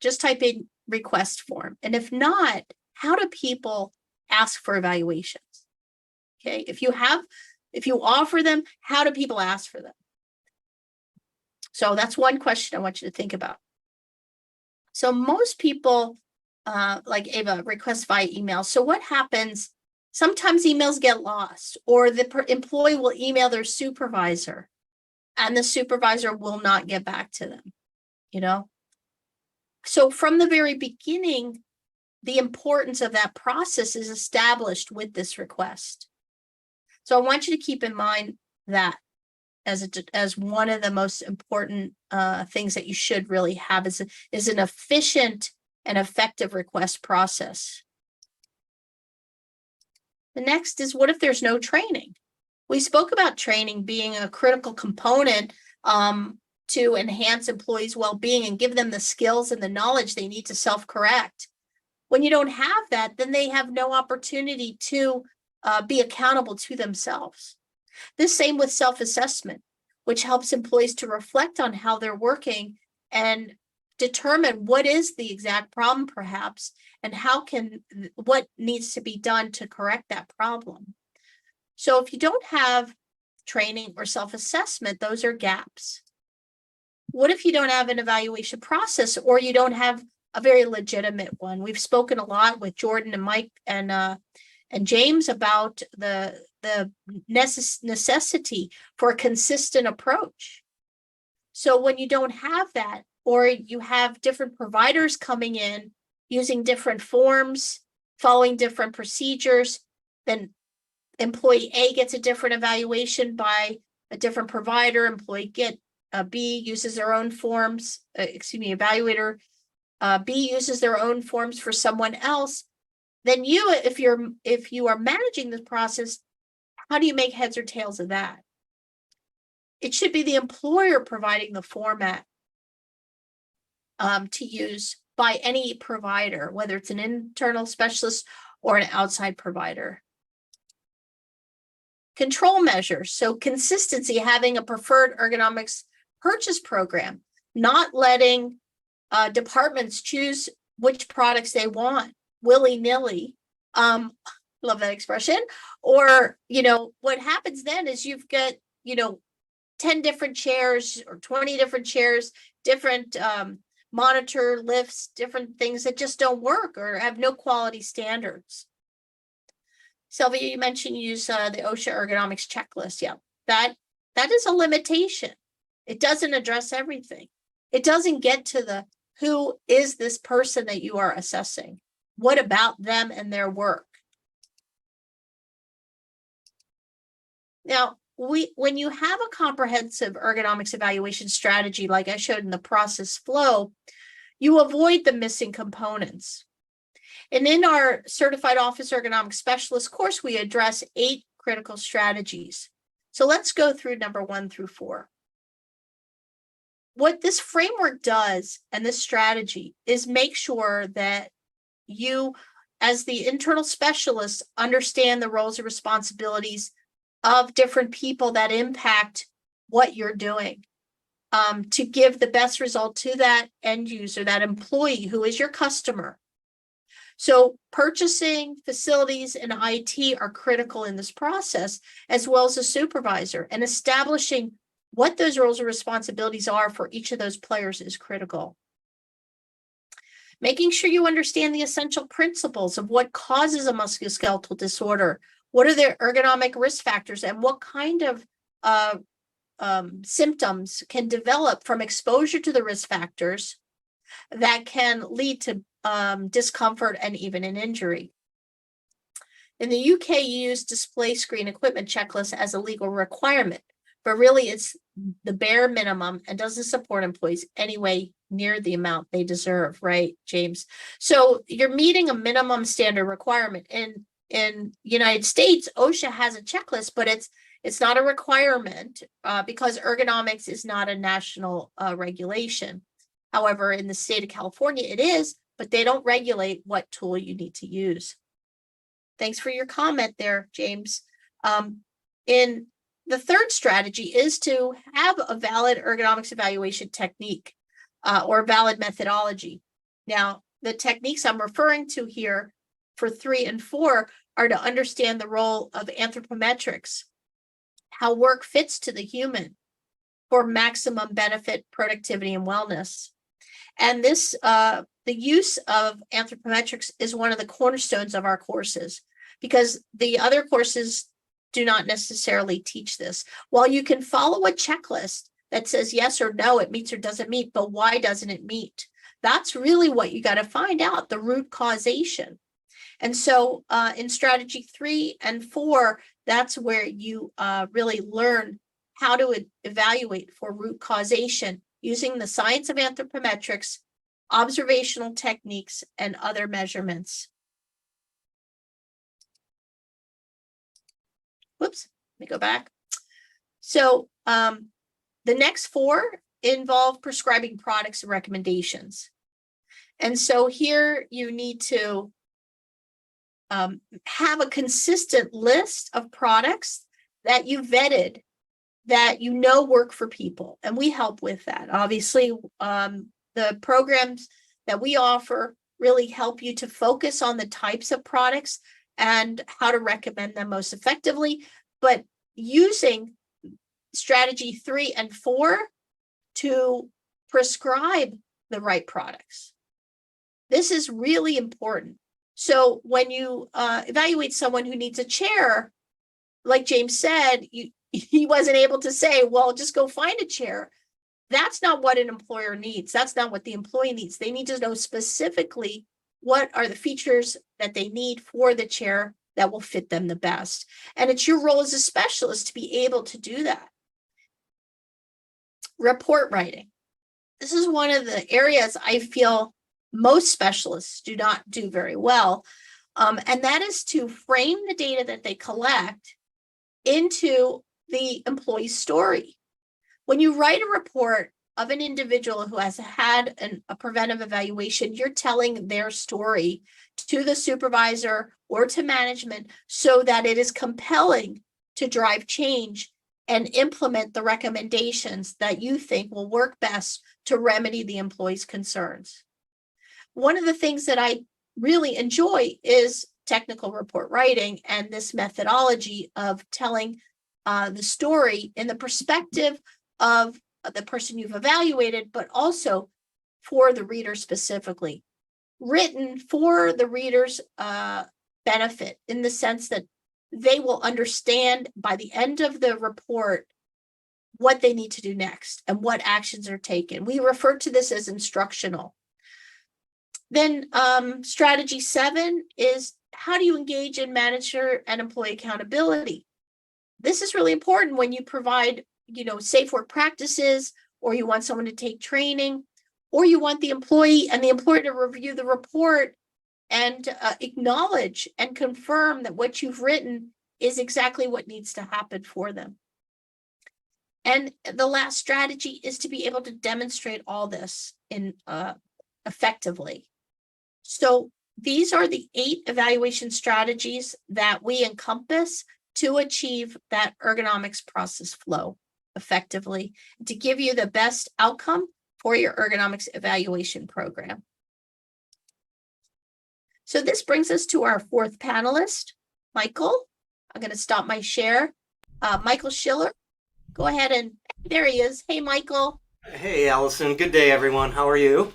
Just type in request form. And if not, how do people ask for evaluations? Okay, if you offer them, how do people ask for them? So that's one question I want you to think about. So most people, like Ava, request via email. So what happens? Sometimes emails get lost, or the employee will email their supervisor and the supervisor will not get back to them, you know? So from the very beginning, the importance of that process is established with this request. So I want you to keep in mind that as one of the most important things that you should really have is an efficient and effective request process. The next is, what if there's no training? We spoke about training being a critical component to enhance employees' well-being and give them the skills and the knowledge they need to self-correct. When you don't have that, then they have no opportunity to be accountable to themselves. The same with self-assessment, which helps employees to reflect on how they're working and determine what is the exact problem, perhaps, and what needs to be done to correct that problem. So if you don't have training or self-assessment, those are gaps. What if you don't have an evaluation process, or you don't have a very legitimate one? We've spoken a lot with Jordan and Mike and James about the necessity for a consistent approach. So when you don't have that, or you have different providers coming in using different forms, following different procedures, then employee A gets a different evaluation by a different provider, employee B uses their own forms, evaluator B uses their own forms for someone else. Then if you are managing this process, how do you make heads or tails of that? It should be the employer providing the format to use by any provider, whether it's an internal specialist or an outside provider. Control measures, so consistency, having a preferred ergonomics purchase program, not letting departments choose which products they want willy-nilly. Love that expression. Or, what happens then is you've got, 10 different chairs or 20 different chairs, different monitor lifts, different things that just don't work or have no quality standards. Sylvia, you mentioned you use the OSHA ergonomics checklist. Yeah, that is a limitation. It doesn't address everything. It doesn't get to who is this person that you are assessing? What about them and their work? Now, when you have a comprehensive ergonomics evaluation strategy, like I showed in the process flow, you avoid the missing components. And in our Certified Office Ergonomics Specialist course, we address 8 critical strategies. So let's go through number 1 through 4. What this framework does, and this strategy, is make sure that you, as the internal specialist, understand the roles and responsibilities of different people that impact what you're doing, to give the best result to that end user, that employee who is your customer. So purchasing, facilities, and IT are critical in this process, as well as a supervisor, and establishing what those roles and responsibilities are for each of those players is critical. Making sure you understand the essential principles of what causes a musculoskeletal disorder, what are the ergonomic risk factors, and what kind of symptoms can develop from exposure to the risk factors that can lead to discomfort and even an injury. In the UK, you use display screen equipment checklist as a legal requirement, but really it's the bare minimum and doesn't support employees anyway near the amount they deserve, right, James? So you're meeting a minimum standard requirement. In United States, OSHA has a checklist, but it's not a requirement because ergonomics is not a national regulation. However, in the state of California, it is, but they don't regulate what tool you need to use. Thanks for your comment there, James. In the third strategy is to have a valid ergonomics evaluation technique or valid methodology. Now, the techniques I'm referring to here for 3 and 4 are to understand the role of anthropometrics, how work fits to the human for maximum benefit, productivity, and wellness. And this, the use of anthropometrics is one of the cornerstones of our courses, because the other courses do not necessarily teach this. While you can follow a checklist that says yes or no, it meets or doesn't meet, but why doesn't it meet? That's really what you got to find out, the root causation. And so in strategy 3 and 4, that's where you really learn how to evaluate for root causation using the science of anthropometrics, observational techniques, and other measurements. Whoops, let me go back. So the next 4 involve prescribing products and recommendations. And so here you need to have a consistent list of products that you vetted, that you know work for people. And we help with that. Obviously, the programs that we offer really help you to focus on the types of products and how to recommend them most effectively, but using strategy 3 and 4 to prescribe the right products. This is really important. So when you evaluate someone who needs a chair, like James said, he wasn't able to say, well, just go find a chair. That's not what an employer needs. That's not what the employee needs. They need to know specifically what are the features that they need for the chair that will fit them the best. And it's your role as a specialist to be able to do that. Report writing. This is one of the areas I feel most specialists do not do very well. And that is to frame the data that they collect into the employee's story. When you write a report of an individual who has had a preventive evaluation, you're telling their story to the supervisor or to management so that it is compelling to drive change and implement the recommendations that you think will work best to remedy the employee's concerns. One of the things that I really enjoy is technical report writing and this methodology of telling the story in the perspective of the person you've evaluated, but also for the reader specifically. Written for the reader's benefit, in the sense that they will understand by the end of the report what they need to do next and what actions are taken. We refer to this as instructional. Then strategy 7 is, how do you engage in manager and employee accountability? This is really important when you provide, safe work practices, or you want someone to take training, or you want the employee and the employer to review the report and acknowledge and confirm that what you've written is exactly what needs to happen for them. And the last strategy is to be able to demonstrate all this in effectively. So these are the 8 evaluation strategies that we encompass to achieve that ergonomics process flow effectively, to give you the best outcome for your ergonomics evaluation program. So this brings us to our 4th panelist, Michael. I'm going to stop my share. Michael Schiller, go ahead and, there he is. Hey, Michael. Hey, Allison. Good day, everyone. How are you?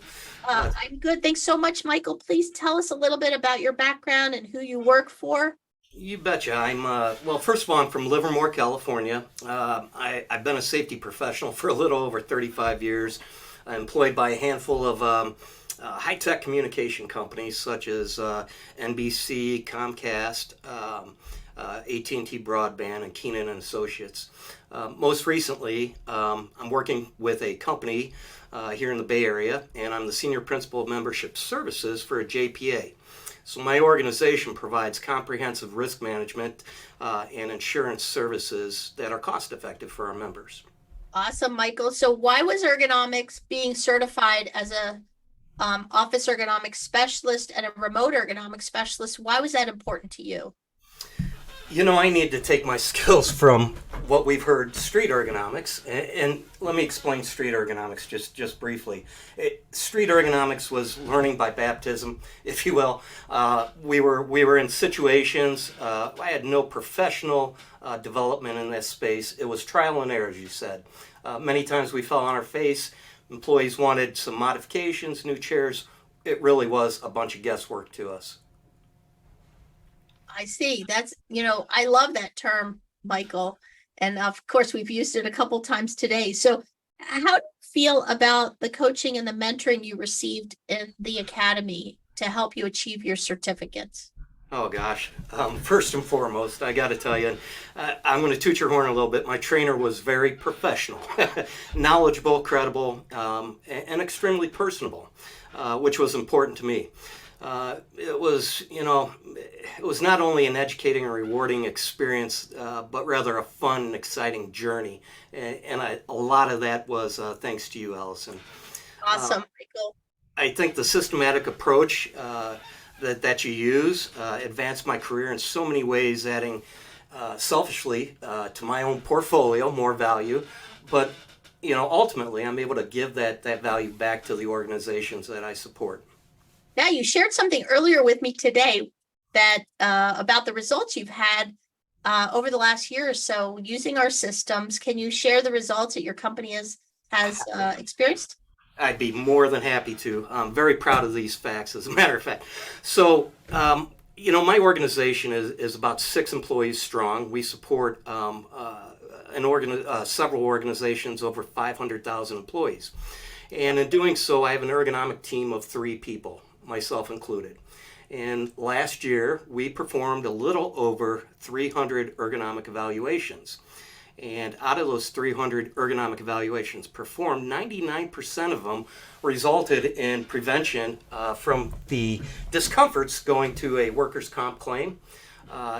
I'm good. Thanks so much, Michael. Please tell us a little bit about your background and who you work for. You betcha. I'm, well, first of all, I'm from Livermore, California. I've been a safety professional for a little over 35 years. I'm employed by a handful of high-tech communication companies such as NBC, Comcast, AT&T Broadband, and Keenan and Associates. Most recently, I'm working with a company here in the Bay Area, and I'm the Senior Principal of Membership Services for a JPA. So my organization provides comprehensive risk management and insurance services that are cost-effective for our members. Awesome, Michael. So why was ergonomics being certified as a Office Ergonomics Specialist and a Remote Ergonomics Specialist? Why was that important to you? You know, I need to take my skills from what we've heard, street ergonomics, and let me explain street ergonomics just briefly. Street ergonomics was learning by baptism, if you will. We were in situations. I had no professional development in this space. It was trial and error, as you said. Many times we fell on our face. Employees wanted some modifications, new chairs. It really was a bunch of guesswork to us. I see. That's, I love that term, Michael. And of course, we've used it a couple times today. So how do you feel about the coaching and the mentoring you received in the academy to help you achieve your certificates? Oh gosh. First and foremost, I got to tell you, I'm going to toot your horn a little bit. My trainer was very professional, knowledgeable, credible, and extremely personable, which was important to me. It was not only an educating and rewarding experience, but rather a fun and exciting journey. And a lot of that was thanks to you, Allison. Awesome, Michael. I think the systematic approach that you use advanced my career in so many ways, adding selfishly to my own portfolio more value. But ultimately, I'm able to give that value back to the organizations that I support. Now, you shared something earlier with me today that about the results you've had over the last year or so using our systems. Can you share the results that your company has experienced? I'd be more than happy to. I'm very proud of these facts, as a matter of fact. So, my organization is about 6 employees strong. We support several organizations over 500,000 employees. And in doing so, I have an ergonomic team of 3 people, myself included. And last year, we performed a little over 300 ergonomic evaluations. And out of those 300 ergonomic evaluations performed, 99% of them resulted in prevention from the discomforts going to a workers' comp claim.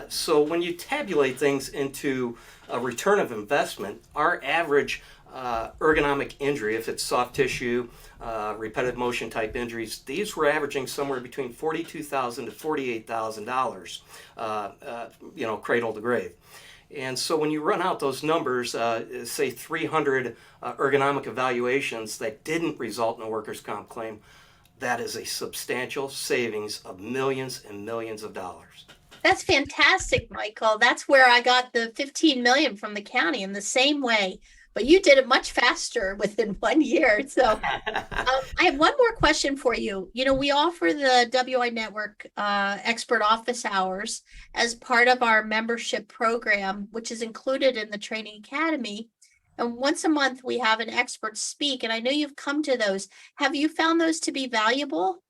So when you tabulate things into a return of investment, our average ergonomic injury, if it's soft tissue, repetitive motion type injuries, these were averaging somewhere between $42,000 to $48,000, cradle to grave. And so when you run out those numbers, say 300 ergonomic evaluations that didn't result in a workers' comp claim, that is a substantial savings of millions and millions of dollars. That's fantastic, Michael. That's where I got the 15 million from the county in the same way. But you did it much faster within 1 year. So I have one more question for you. We offer the WI Network Expert Office Hours as part of our membership program, which is included in the Training Academy. And once a month, we have an expert speak. And I know you've come to those. Have you found those to be valuable?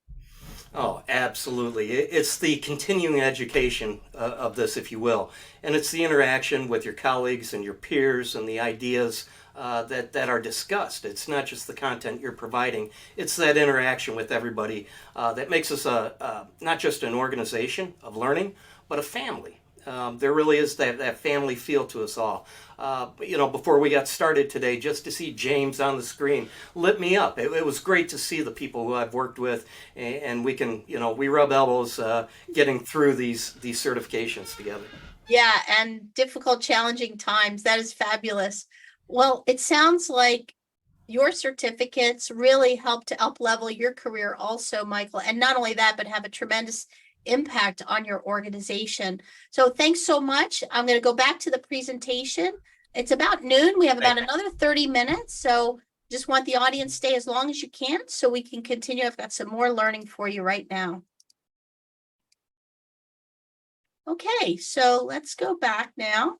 Oh, absolutely. It's the continuing education of this, if you will. And it's the interaction with your colleagues and your peers and the ideas that are discussed. It's not just the content you're providing. It's that interaction with everybody that makes us not just an organization of learning, but a family. There really is that family feel to us all. Before we got started today, just to see James on the screen lit me up. It was great to see the people who I've worked with, and we can, we rub elbows getting through these certifications together. Yeah, and difficult, challenging times. That is fabulous. Well, it sounds like your certificates really help to up-level your career also, Michael. And not only that, but have a tremendous impact on your organization. So thanks so much. I'm going to go back to the presentation. It's about noon. We have about another 30 minutes. So just want the audience to stay as long as you can so we can continue. I've got some more learning for you right now. Okay, so let's go back now.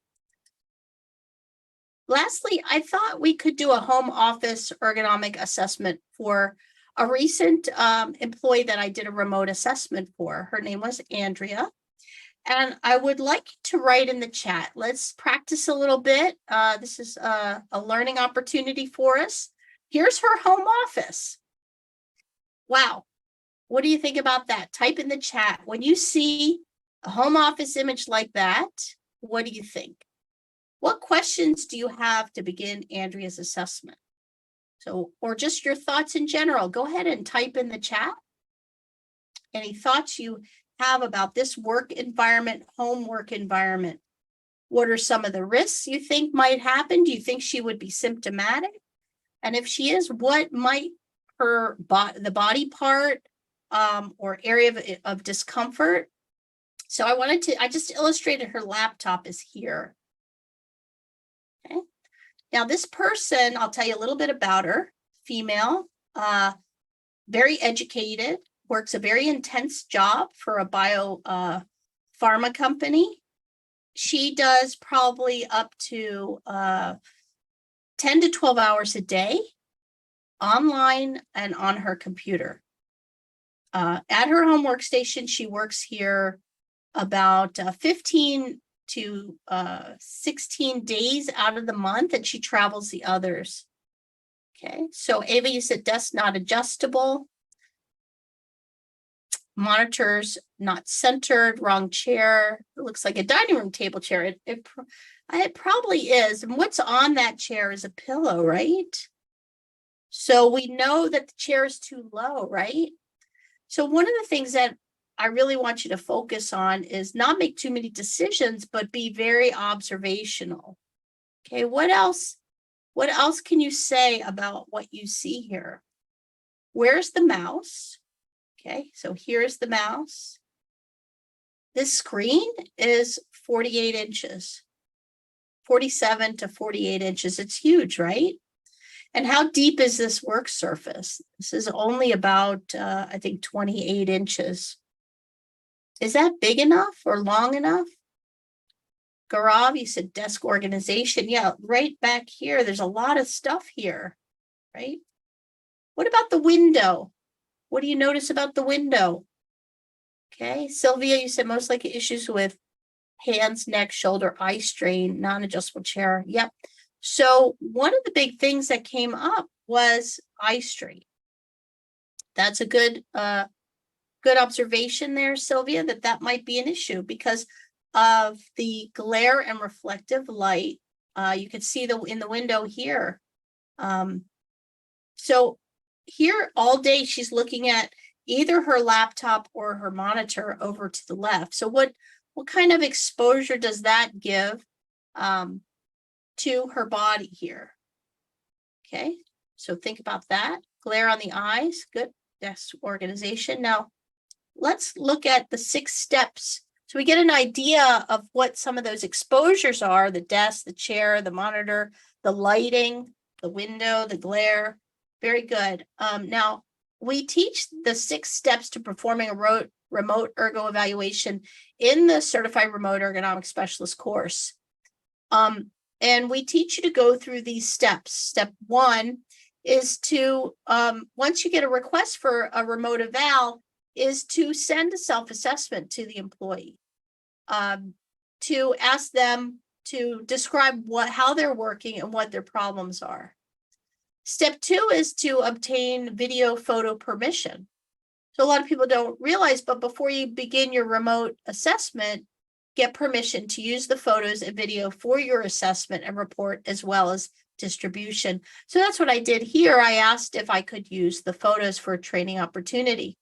Lastly, I thought we could do a home office ergonomic assessment for a recent employee that I did a remote assessment for. Her name was Andrea. And I would like you to write in the chat. Let's practice a little bit. This is a learning opportunity for us. Here's her home office. Wow. What do you think about that? Type in the chat. When you see a home office image like that, what do you think? What questions do you have to begin Andrea's assessment? So, or just your thoughts in general, go ahead and type in the chat. Any thoughts you have about this work environment, home work environment? What are some of the risks you think might happen? Do you think she would be symptomatic? And if she is, what might the body part or area of discomfort? So I just illustrated her laptop is here. Okay. Now this person, I'll tell you a little bit about her. Female, very educated, works a very intense job for a pharma company. She does probably up to 10 to 12 hours a day online and on her computer. At her home workstation, she works here about 15 to 16 days out of the month, and she travels the others. Okay, so Ava, you said desk not adjustable. Monitors not centered, wrong chair. It looks like a dining room table chair. It probably is. And what's on that chair is a pillow, right? So we know that the chair is too low, right? So one of the things that I really want you to focus on is not make too many decisions, but be very observational. Okay, what else can you say about what you see here? Where's the mouse? Okay, so here's the mouse. This screen is 48 inches, 47 to 48 inches. It's huge, right? And how deep is this work surface? This is only about, I think, 28 inches. Is that big enough or long enough? Gaurav, you said desk organization. Yeah, right back here, there's a lot of stuff here, right? What about the window? What do you notice about the window? Okay, Sylvia, you said most likely issues with hands, neck, shoulder, eye strain, non-adjustable chair. Yep. So one of the big things that came up was eye strain. That's a good observation there, Sylvia, that might be an issue because of the glare and reflective light. You can see in the window here. So here all day she's looking at either her laptop or her monitor over to the left. So what kind of exposure does that give to her body here? Okay, so think about that. Glare on the eyes, good. Desk organization. Now let's look at the 6 steps so we get an idea of what some of those exposures are: the desk, the chair, the monitor, the lighting, the window, the glare. Very good. Now we teach the 6 steps to performing a remote ergo evaluation in the Certified Remote Ergonomics Specialist course. And we teach you to go through these steps. Step 1 is to, once you get a request for a remote eval, is to send a self-assessment to the employee, to ask them to describe how they're working and what their problems are. Step 2 is to obtain video photo permission. So a lot of people don't realize, but before you begin your remote assessment, get permission to use the photos and video for your assessment and report, as well as distribution. So that's what I did here. I asked if I could use the photos for a training opportunity.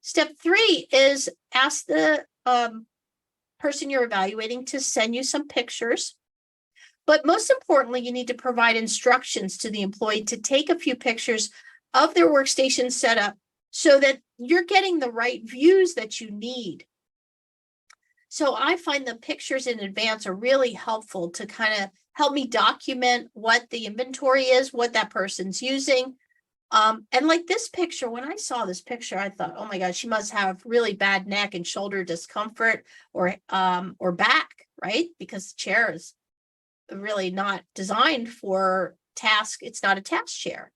Step 3 is ask the person you're evaluating to send you some pictures. But most importantly, you need to provide instructions to the employee to take a few pictures of their workstation setup so that you're getting the right views that you need. So I find the pictures in advance are really helpful to kind of help me document what the inventory is, what that person's using. And like this picture, when I saw this picture, I thought, oh my God, she must have really bad neck and shoulder discomfort or back, right? Because the chair is really not designed for task. It's not a task chair.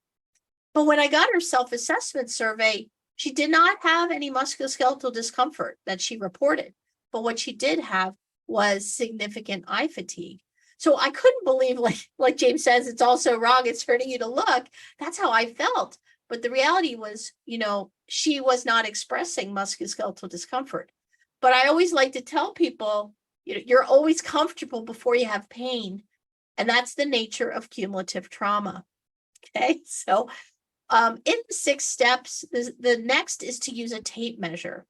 But when I got her self-assessment survey, she did not have any musculoskeletal discomfort that she reported. But what she did have was significant eye fatigue. So I couldn't believe, like James says, it's also wrong. It's hurting you to look. That's how I felt. But the reality was, she was not expressing musculoskeletal discomfort. But I always like to tell people, you're always comfortable before you have pain. And that's the nature of cumulative trauma. Okay, so in the 6 steps, the next is to use a tape measure.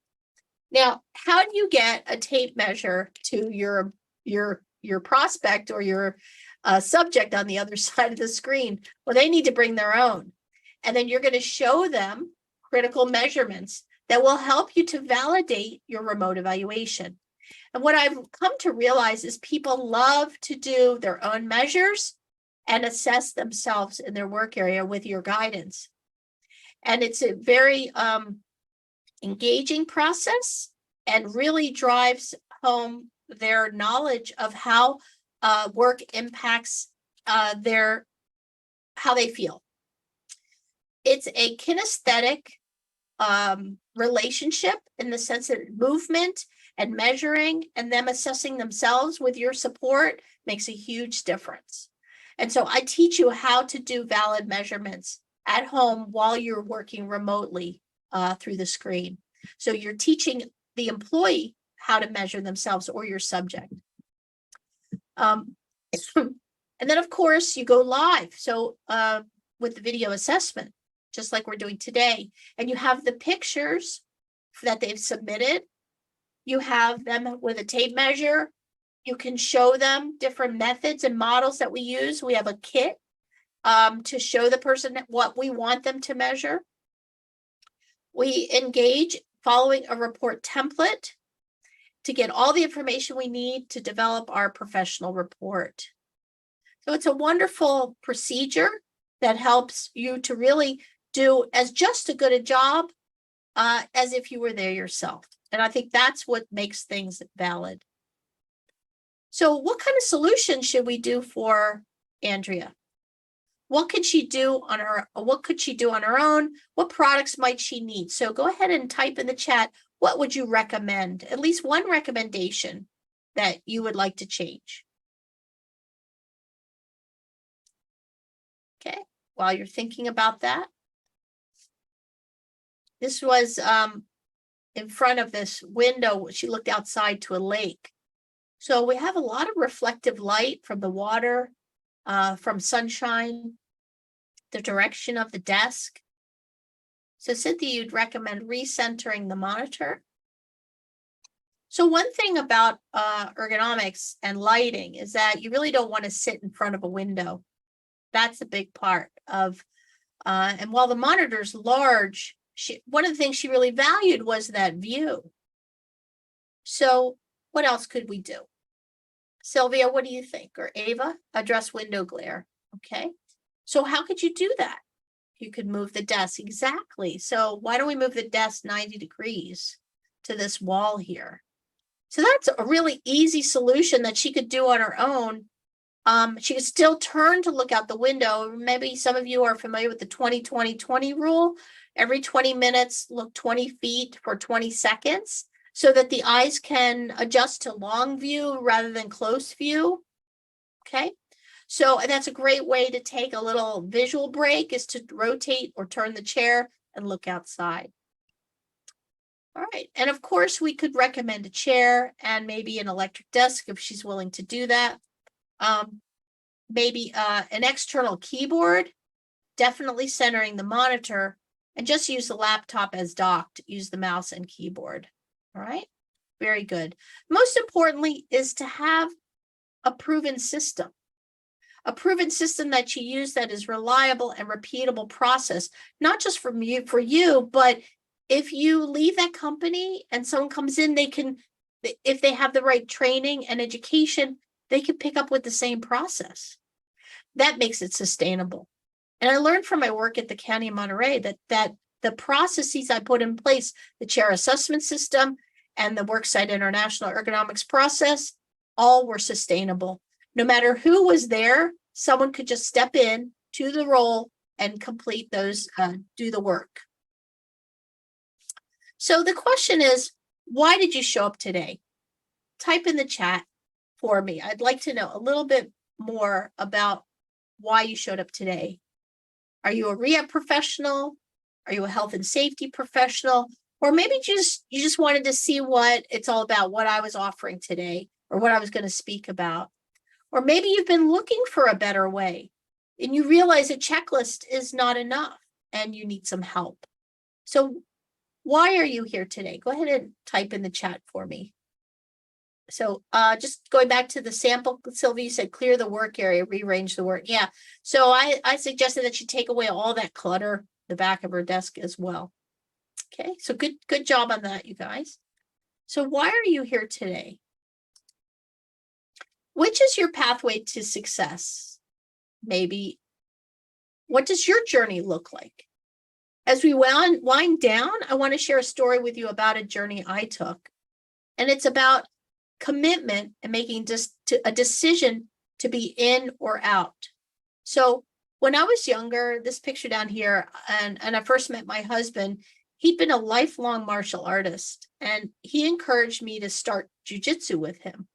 Now, how do you get a tape measure to your prospect or your subject on the other side of the screen? Well, they need to bring their own. And then you're going to show them critical measurements that will help you to validate your remote evaluation. And what I've come to realize is people love to do their own measures and assess themselves in their work area with your guidance. And it's a very engaging process and really drives home their knowledge of how work impacts how they feel. It's a kinesthetic relationship in the sense that movement and measuring and them assessing themselves with your support makes a huge difference. And so I teach you how to do valid measurements at home while you're working remotely through the screen. So you're teaching the employee how to measure themselves or your subject. And then, of course, you go live. So with the video assessment, just like we're doing today, and you have the pictures that they've submitted. You have them with a tape measure. You can show them different methods and models that we use. We have a kit to show the person what we want them to measure. We engage following a report template to get all the information we need to develop our professional report. So it's a wonderful procedure that helps you to really do as just as good a job as if you were there yourself. And I think that's what makes things valid. So what kind of solution should we do for Andrea? What could she do on her own? What products might she need? So go ahead and type in the chat, what would you recommend? At least one recommendation that you would like to change. Okay, while you're thinking about that. This was in front of this window. She looked outside to a lake. So we have a lot of reflective light from the water, from sunshine, the direction of the desk. So Cynthia, you'd recommend recentering the monitor. So one thing about ergonomics and lighting is that you really don't want to sit in front of a window. That's a big part of, and while the monitor's large, one of the things she really valued was that view. So what else could we do? Sylvia, what do you think? Or Ava, address window glare. Okay. So how could you do that? You could move the desk. Exactly. So why don't we move the desk 90 degrees to this wall here? So that's a really easy solution that she could do on her own. She could still turn to look out the window. Maybe some of you are familiar with the 20-20-20 rule. Every 20 minutes, look 20 feet for 20 seconds so that the eyes can adjust to long view rather than close view. Okay. So that's a great way to take a little visual break, is to rotate or turn the chair and look outside. All right. And of course, we could recommend a chair and maybe an electric desk if she's willing to do that. Maybe an external keyboard, definitely centering the monitor, and just use the laptop as docked. Use the mouse and keyboard. All right. Very good. Most importantly is to have a proven system. A proven system that you use that is reliable and repeatable process, not just for you, but if you leave that company and someone comes in, they can, if they have the right training and education, they can pick up with the same process. That makes it sustainable. And I learned from my work at the County of Monterey that the processes I put in place, the chair assessment system and the Worksite International Ergonomics process, all were sustainable. No matter who was there, someone could just step in to the role and complete those, do the work. So the question is, why did you show up today? Type in the chat for me. I'd like to know a little bit more about why you showed up today. Are you a rehab professional? Are you a health and safety professional? Or maybe you just wanted to see what it's all about, what I was offering today, or what I was going to speak about. Or maybe you've been looking for a better way and you realize a checklist is not enough and you need some help. So why are you here today? Go ahead and type in the chat for me. So just going back to the sample, Sylvia, you said clear the work area, rearrange the work. Yeah. So I suggested that she take away all that clutter, the back of her desk as well. Okay, so good job on that, you guys. So why are you here today? Which is your pathway to success? Maybe, what does your journey look like? As we wind down, I want to share a story with you about a journey I took. And it's about commitment and making just a decision to be in or out. So when I was younger, this picture down here, and I first met my husband, he'd been a lifelong martial artist, and he encouraged me to start jujitsu with him.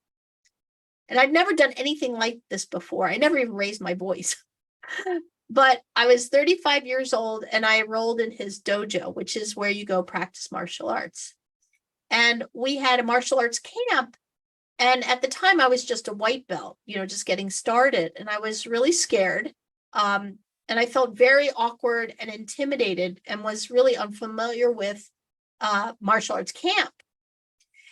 And I'd never done anything like this before. I never even raised my voice. But I was 35 years old and I enrolled in his dojo, which is where you go practice martial arts. And we had a martial arts camp. And at the time I was just a white belt, just getting started. And I was really scared. And I felt very awkward and intimidated and was really unfamiliar with martial arts camp.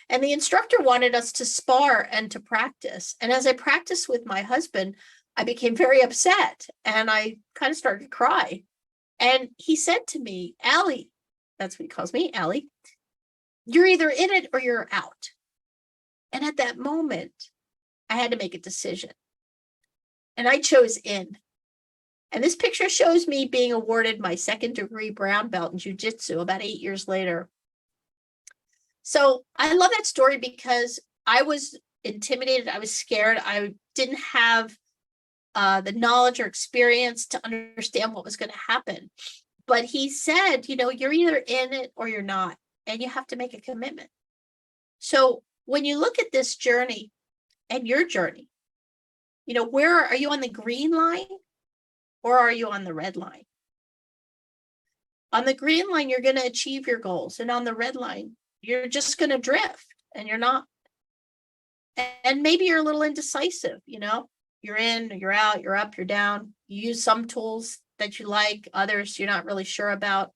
And the instructor wanted us to spar and to practice. And as I practiced with my husband, I became very upset and I kind of started to cry. And he said to me, Allie, that's what he calls me, Allie, you're either in it or you're out. And at that moment, I had to make a decision. And I chose in. And this picture shows me being awarded my 2nd degree brown belt in jiu-jitsu about 8 years later. So I love that story because I was intimidated. I was scared. I didn't have the knowledge or experience to understand what was going to happen. But he said, you're either in it or you're not, and you have to make a commitment. So when you look at this journey and your journey, where are you on the green line or are you on the red line? On the green line, you're going to achieve your goals. And on the red line, you're just going to drift and you're not. And maybe you're a little indecisive, you're in, you're out, you're up, you're down. You use some tools that you like, others you're not really sure about.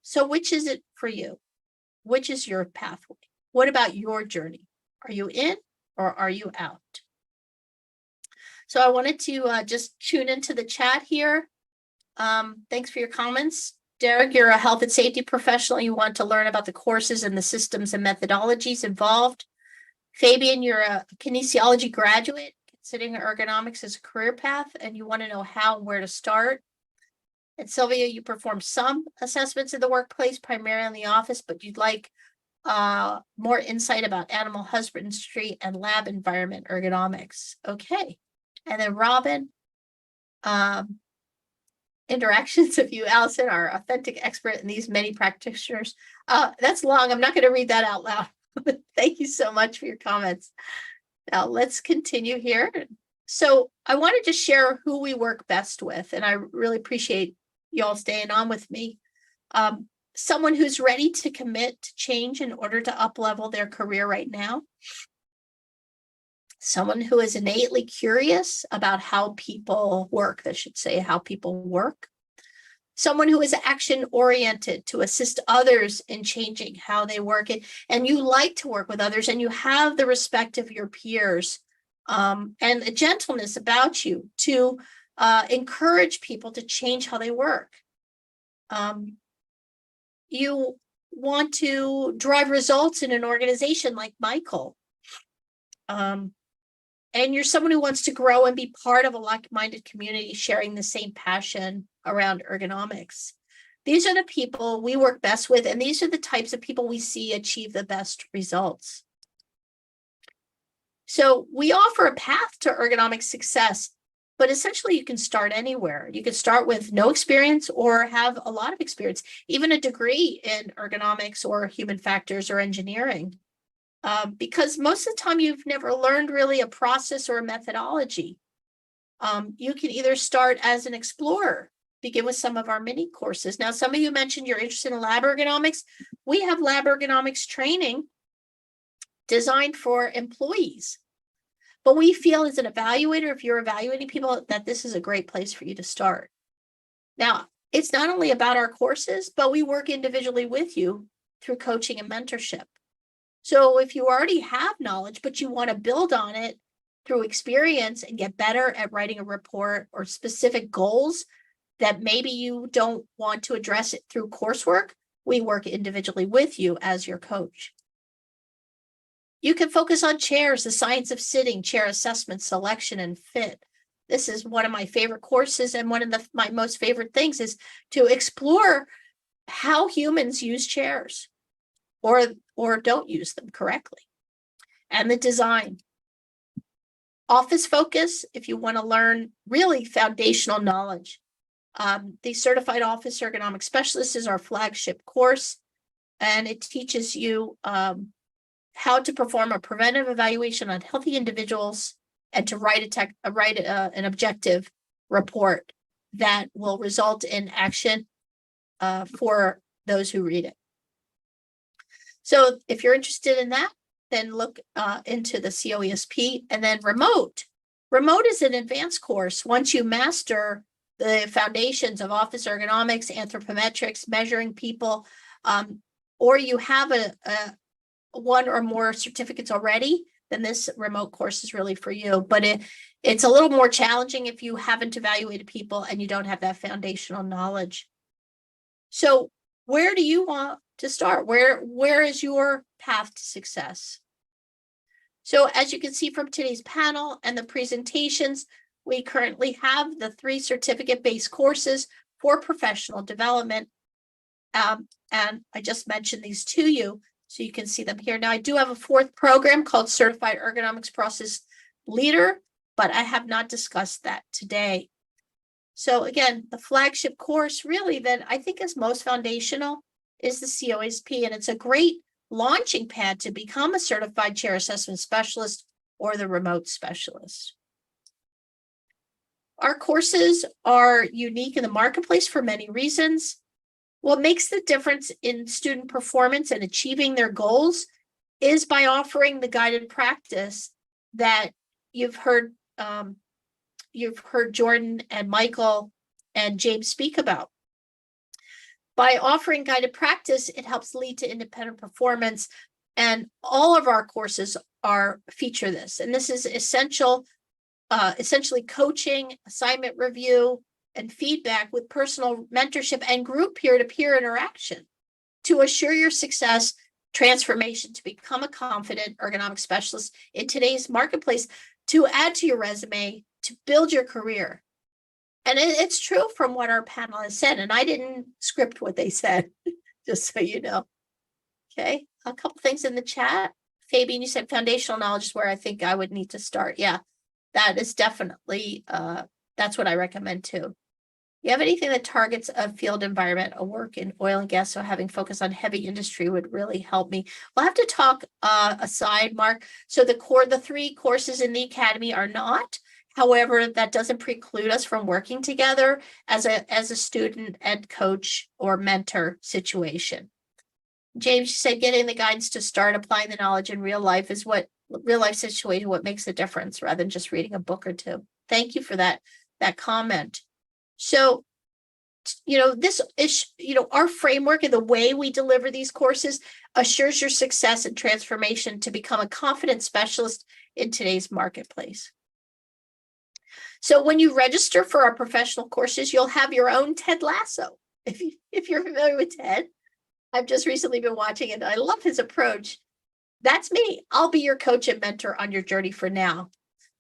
So which is it for you? Which is your pathway? What about your journey? Are you in or are you out? So I wanted to just tune into the chat here. Thanks for your comments. Derek, you're a health and safety professional. You want to learn about the courses and the systems and methodologies involved. Fabian, you're a kinesiology graduate, considering ergonomics as a career path, and you want to know how and where to start. And Sylvia, you perform some assessments in the workplace, primarily in the office, but you'd like more insight about animal husbandry and lab environment ergonomics. Okay. And then Robin, interactions of you, Allison, are authentic expert in these many practitioners. That's long. I'm not going to read that out loud. Thank you so much for your comments. Now let's continue here. So I wanted to share who we work best with, and I really appreciate y'all staying on with me. Someone who's ready to commit to change in order to up-level their career right now. Someone who is innately curious about how people work, I should say, how people work. Someone who is action-oriented to assist others in changing how they work. And you like to work with others and you have the respect of your peers and a gentleness about you to encourage people to change how they work. You want to drive results in an organization like Michael. And you're someone who wants to grow and be part of a like-minded community sharing the same passion around ergonomics. These are the people we work best with, and these are the types of people we see achieve the best results. So we offer a path to ergonomic success, but essentially you can start anywhere. You can start with no experience or have a lot of experience, even a degree in ergonomics or human factors or engineering. Because most of the time you've never learned really a process or a methodology. You can either start as an explorer, begin with some of our mini courses. Now, some of you mentioned you're interested in lab ergonomics. We have lab ergonomics training designed for employees. But we feel as an evaluator, if you're evaluating people, that this is a great place for you to start. Now, it's not only about our courses, but we work individually with you through coaching and mentorship. So if you already have knowledge, but you want to build on it through experience and get better at writing a report or specific goals that maybe you don't want to address it through coursework, we work individually with you as your coach. You can focus on chairs, the science of sitting, chair assessment, selection, and fit. This is one of my favorite courses, and one of my most favorite things is to explore how humans use chairs or don't use them correctly. And the design. Office focus, if you want to learn really foundational knowledge. The Certified Office Ergonomics Specialist is our flagship course, and it teaches you how to perform a preventive evaluation on healthy individuals and to write an objective report that will result in action for those who read it. So if you're interested in that, then look into the COESp. And then remote. Remote is an advanced course. Once you master the foundations of office ergonomics, anthropometrics, measuring people, or you have a one or more certificates already, then this remote course is really for you. But it's a little more challenging if you haven't evaluated people and you don't have that foundational knowledge. So where do you want to start? Where is your path to success? So as you can see from today's panel and the presentations, we currently have the 3 certificate-based courses for professional development. And I just mentioned these to you, so you can see them here. Now, I do have a 4th program called Certified Ergonomics Process Leader, but I have not discussed that today. So again, the flagship course really that I think is most foundational is the COESp, and it's a great launching pad to become a certified chair assessment specialist or the remote specialist. Our courses are unique in the marketplace for many reasons. What makes the difference in student performance and achieving their goals is by offering the guided practice that you've heard Jordan and Michael and James speak about. By offering guided practice, it helps lead to independent performance, and all of our courses feature this. And this is essentially coaching, assignment review, and feedback with personal mentorship and group peer-to-peer interaction to assure your success, transformation to become a confident ergonomic specialist in today's marketplace, to add to your resume, to build your career. And it's true from what our panel has said, and I didn't script what they said, just so you know. Okay, a couple things in the chat. Fabian, you said foundational knowledge is where I think I would need to start. Yeah, that is definitely, that's what I recommend too. You have anything that targets a field environment, a work in oil and gas, so having focus on heavy industry would really help me. We'll have to talk aside, Mark. So the 3 courses in the academy are not. However, that doesn't preclude us from working together as a student and coach or mentor situation. James, you said getting the guidance to start applying the knowledge in real life is what situation, what makes the difference rather than just reading a book or 2. Thank you for that comment. So, this is, our framework and the way we deliver these courses assures your success and transformation to become a confident specialist in today's marketplace. So when you register for our professional courses, you'll have your own Ted Lasso. If you're familiar with Ted, I've just recently been watching it. I love his approach. That's me. I'll be your coach and mentor on your journey for now.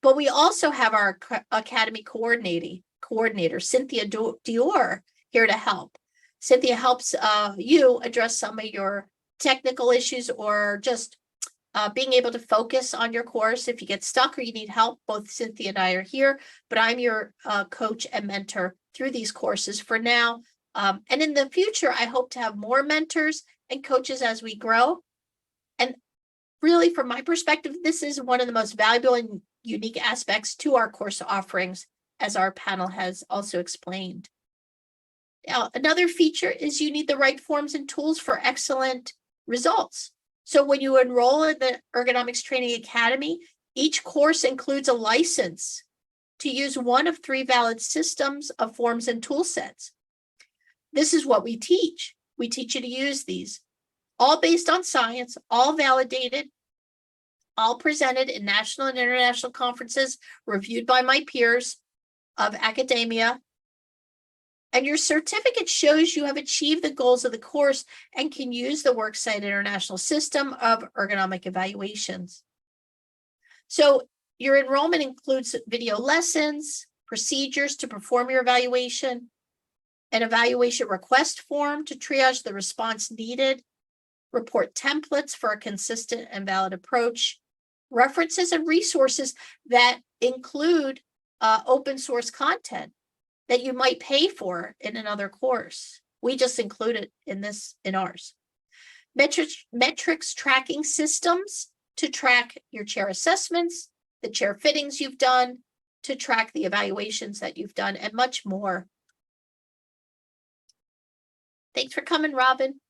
But we also have our academy coordinator, Cynthia Dior, here to help. Cynthia helps you address some of your technical issues or just being able to focus on your course. If you get stuck or you need help, both Cynthia and I are here, but I'm your coach and mentor through these courses for now. And in the future, I hope to have more mentors and coaches as we grow. And really, from my perspective, this is one of the most valuable and unique aspects to our course offerings, as our panel has also explained. Now, another feature is you need the right forms and tools for excellent results. So when you enroll in the Ergonomics Training Academy, each course includes a license to use one of 3 valid systems of forms and tool sets. this is what we teach. We teach you to use these, all based on science, all validated, all presented in national and international conferences, reviewed by my peers of academia. And your certificate shows you have achieved the goals of the course and can use the Worksite International System of Ergonomic Evaluations. So your enrollment includes video lessons, procedures to perform your evaluation, an evaluation request form to triage the response needed, report templates for a consistent and valid approach, references and resources that include open source content that you might pay for in another course. We just include it in ours. Metrics tracking systems to track your chair assessments, the chair fittings you've done, to track the evaluations that you've done, and much more. Thanks for coming, Robin.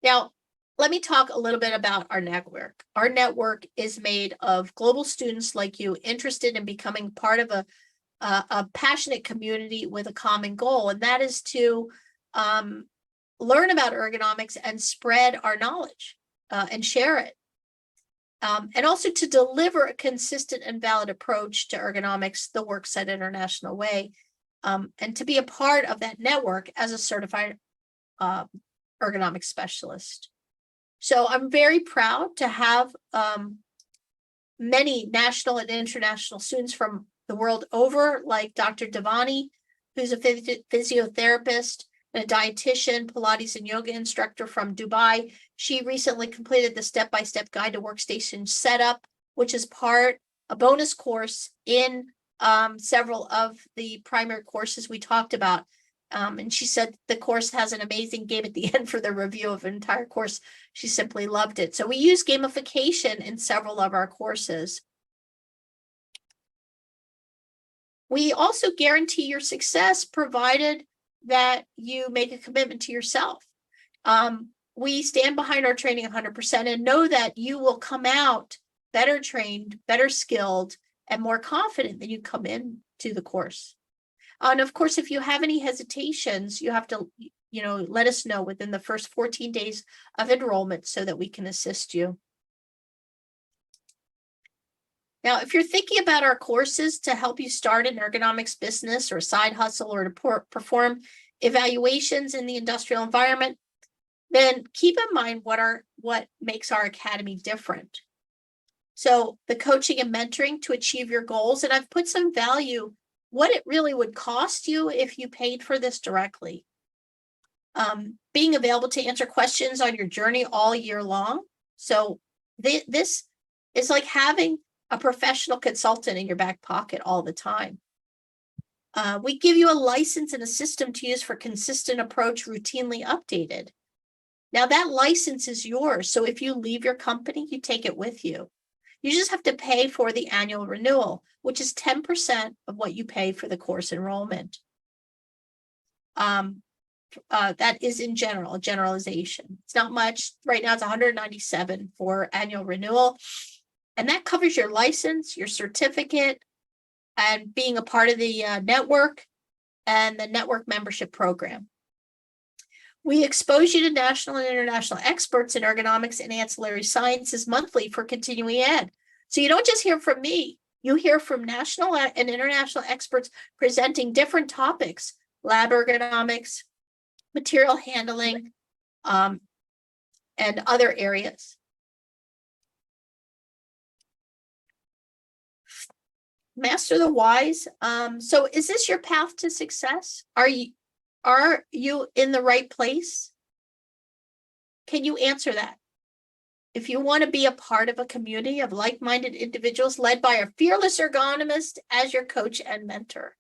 Now, let me talk a little bit about our network. Our network is made of global students like you interested in becoming part of a passionate community with a common goal, and that is to learn about ergonomics and spread our knowledge and share it. And also to deliver a consistent and valid approach to ergonomics the Worksite International way, and to be a part of that network as a certified ergonomics specialist. So I'm very proud to have many national and international students from the world over, like Dr. Devani, who's a physiotherapist and a dietitian, Pilates and yoga instructor from Dubai. She recently completed the step-by-step guide to workstation setup, which is a bonus course in several of the primary courses we talked about. And she said the course has an amazing game at the end for the review of an entire course. She simply loved it. So we use gamification in several of our courses. We also guarantee your success provided that you make a commitment to yourself. We stand behind our training 100% and know that you will come out better trained, better skilled, and more confident than you come in to the course. And of course, if you have any hesitations, you have to, let us know within the first 14 days of enrollment so that we can assist you. Now, if you're thinking about our courses to help you start an ergonomics business or a side hustle or to perform evaluations in the industrial environment, then keep in mind what makes our academy different. So the coaching and mentoring to achieve your goals, and I've put some value, what it really would cost you if you paid for this directly. Being available to answer questions on your journey all year long. So this is like having a professional consultant in your back pocket all the time. We give you a license and a system to use for consistent approach, routinely updated. Now that license is yours. So if you leave your company, you take it with you. You just have to pay for the annual renewal, which is 10% of what you pay for the course enrollment. That is in general, a generalization. It's not much. Right now it's $197 for annual renewal. And that covers your license, your certificate, and being a part of the network and the network membership program. We expose you to national and international experts in ergonomics and ancillary sciences monthly for continuing ed. So you don't just hear from me, you hear from national and international experts presenting different topics, lab ergonomics, material handling, and other areas. Master the whys. So is this your path to success? Are you in the right place? Can you answer that? If you want to be a part of a community of like-minded individuals led by a fearless ergonomist as your coach and mentor.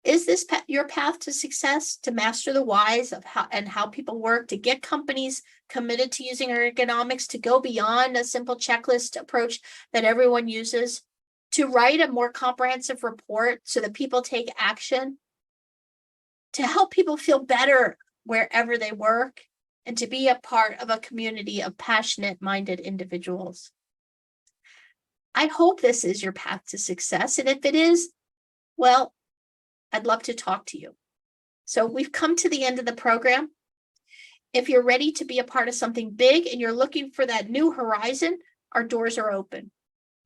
Is this your path to success, to master the whys of how people work, to get companies committed to using ergonomics, to go beyond a simple checklist approach that everyone uses, to write a more comprehensive report so that people take action, to help people feel better wherever they work, and to be a part of a community of passionate-minded individuals? I hope this is your path to success. And if it is, well, I'd love to talk to you. So we've come to the end of the program. If you're ready to be a part of something big and you're looking for that new horizon, our doors are open.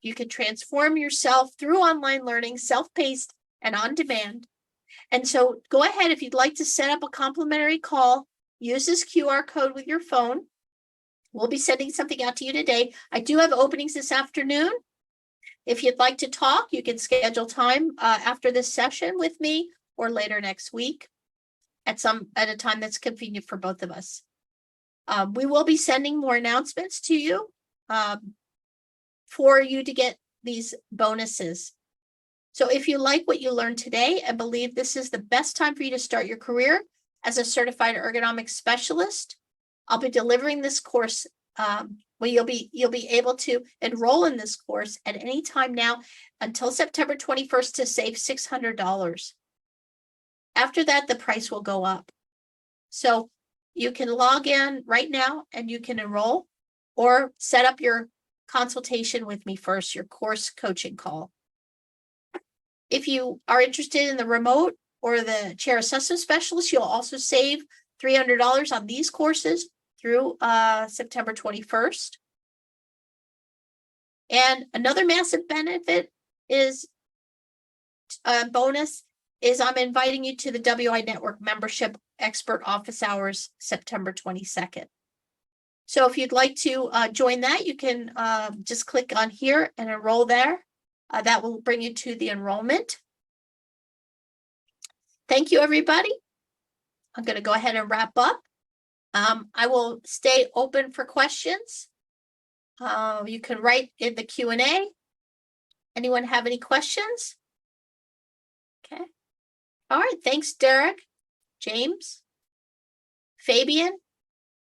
You can transform yourself through online learning, self-paced and on demand. And so go ahead, if you'd like to set up a complimentary call, use this QR code with your phone. We'll be sending something out to you today. I do have openings this afternoon. If you'd like to talk, you can schedule time after this session with me or later next week at a time that's convenient for both of us. We will be sending more announcements to you for you to get these bonuses. So if you like what you learned today and believe this is the best time for you to start your career as a certified ergonomics specialist, I'll be delivering this course. Well, you'll be able to enroll in this course at any time now until September 21st to save $600. After that, the price will go up. So you can log in right now and you can enroll or set up your consultation with me first, your course coaching call. If you are interested in the remote or the chair assessment specialist, you'll also save $300 on these courses through September 21st. And another massive benefit is bonus is I'm inviting you to the WI Network membership expert office hours September 22nd. So if you'd like to join that, you can just click on here and enroll there. That will bring you to the enrollment. Thank you, everybody. I'm going to go ahead and wrap up. I will stay open for questions. You can write in the Q&A. Anyone have any questions? Okay. All right. Thanks, Derek. James. Fabian.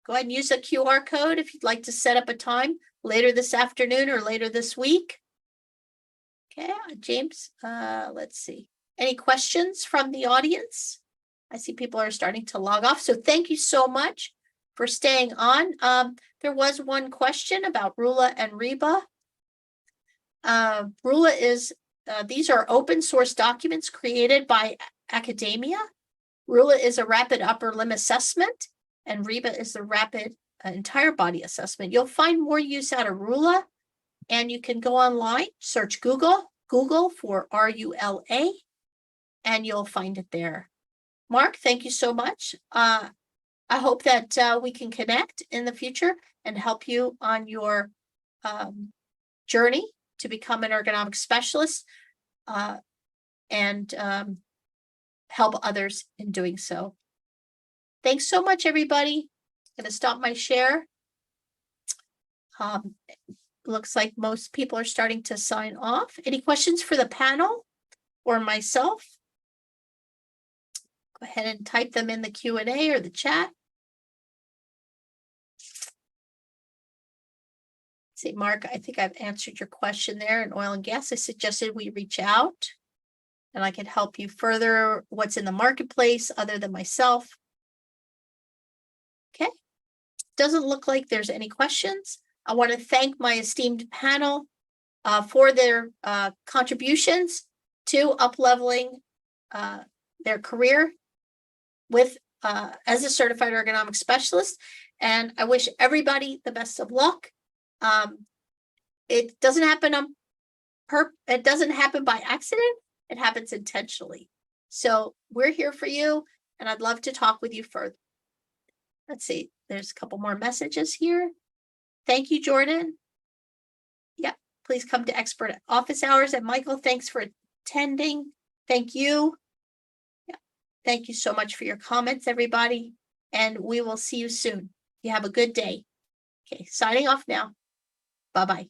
Go ahead and use the QR code if you'd like to set up a time later this afternoon or later this week. Okay, James, let's see. Any questions from the audience? I see people are starting to log off. So thank you so much for staying on. There was one question about Rula and Reba. Rula is, these are open source documents created by academia. Rula is a rapid upper limb assessment, and Reba is the rapid entire body assessment. You'll find more use out of Rula, and you can go online, search Google for RULA, and you'll find it there. Mark, thank you so much. I hope that we can connect in the future and help you on your journey to become an ergonomic specialist and help others in doing so. Thanks so much, everybody. I'm going to stop my share. Looks like most people are starting to sign off. Any questions for the panel or myself? Go ahead and type them in the Q&A or the chat. See, Mark, I think I've answered your question there in oil and gas. I suggested we reach out and I could help you further what's in the marketplace other than myself. Okay, doesn't look like there's any questions. I want to thank my esteemed panel for their contributions to up-leveling their career with as a certified ergonomic specialist. And I wish everybody the best of luck. It doesn't happen it doesn't happen by accident. It happens intentionally. So we're here for you, and I'd love to talk with you further. Let's see. There's a couple more messages here. Thank you, Jordan. Yeah, please come to expert office hours. And Michael, thanks for attending. Thank you. Yeah, thank you so much for your comments, everybody. And we will see you soon. You have a good day. Okay, signing off now. Bye-bye.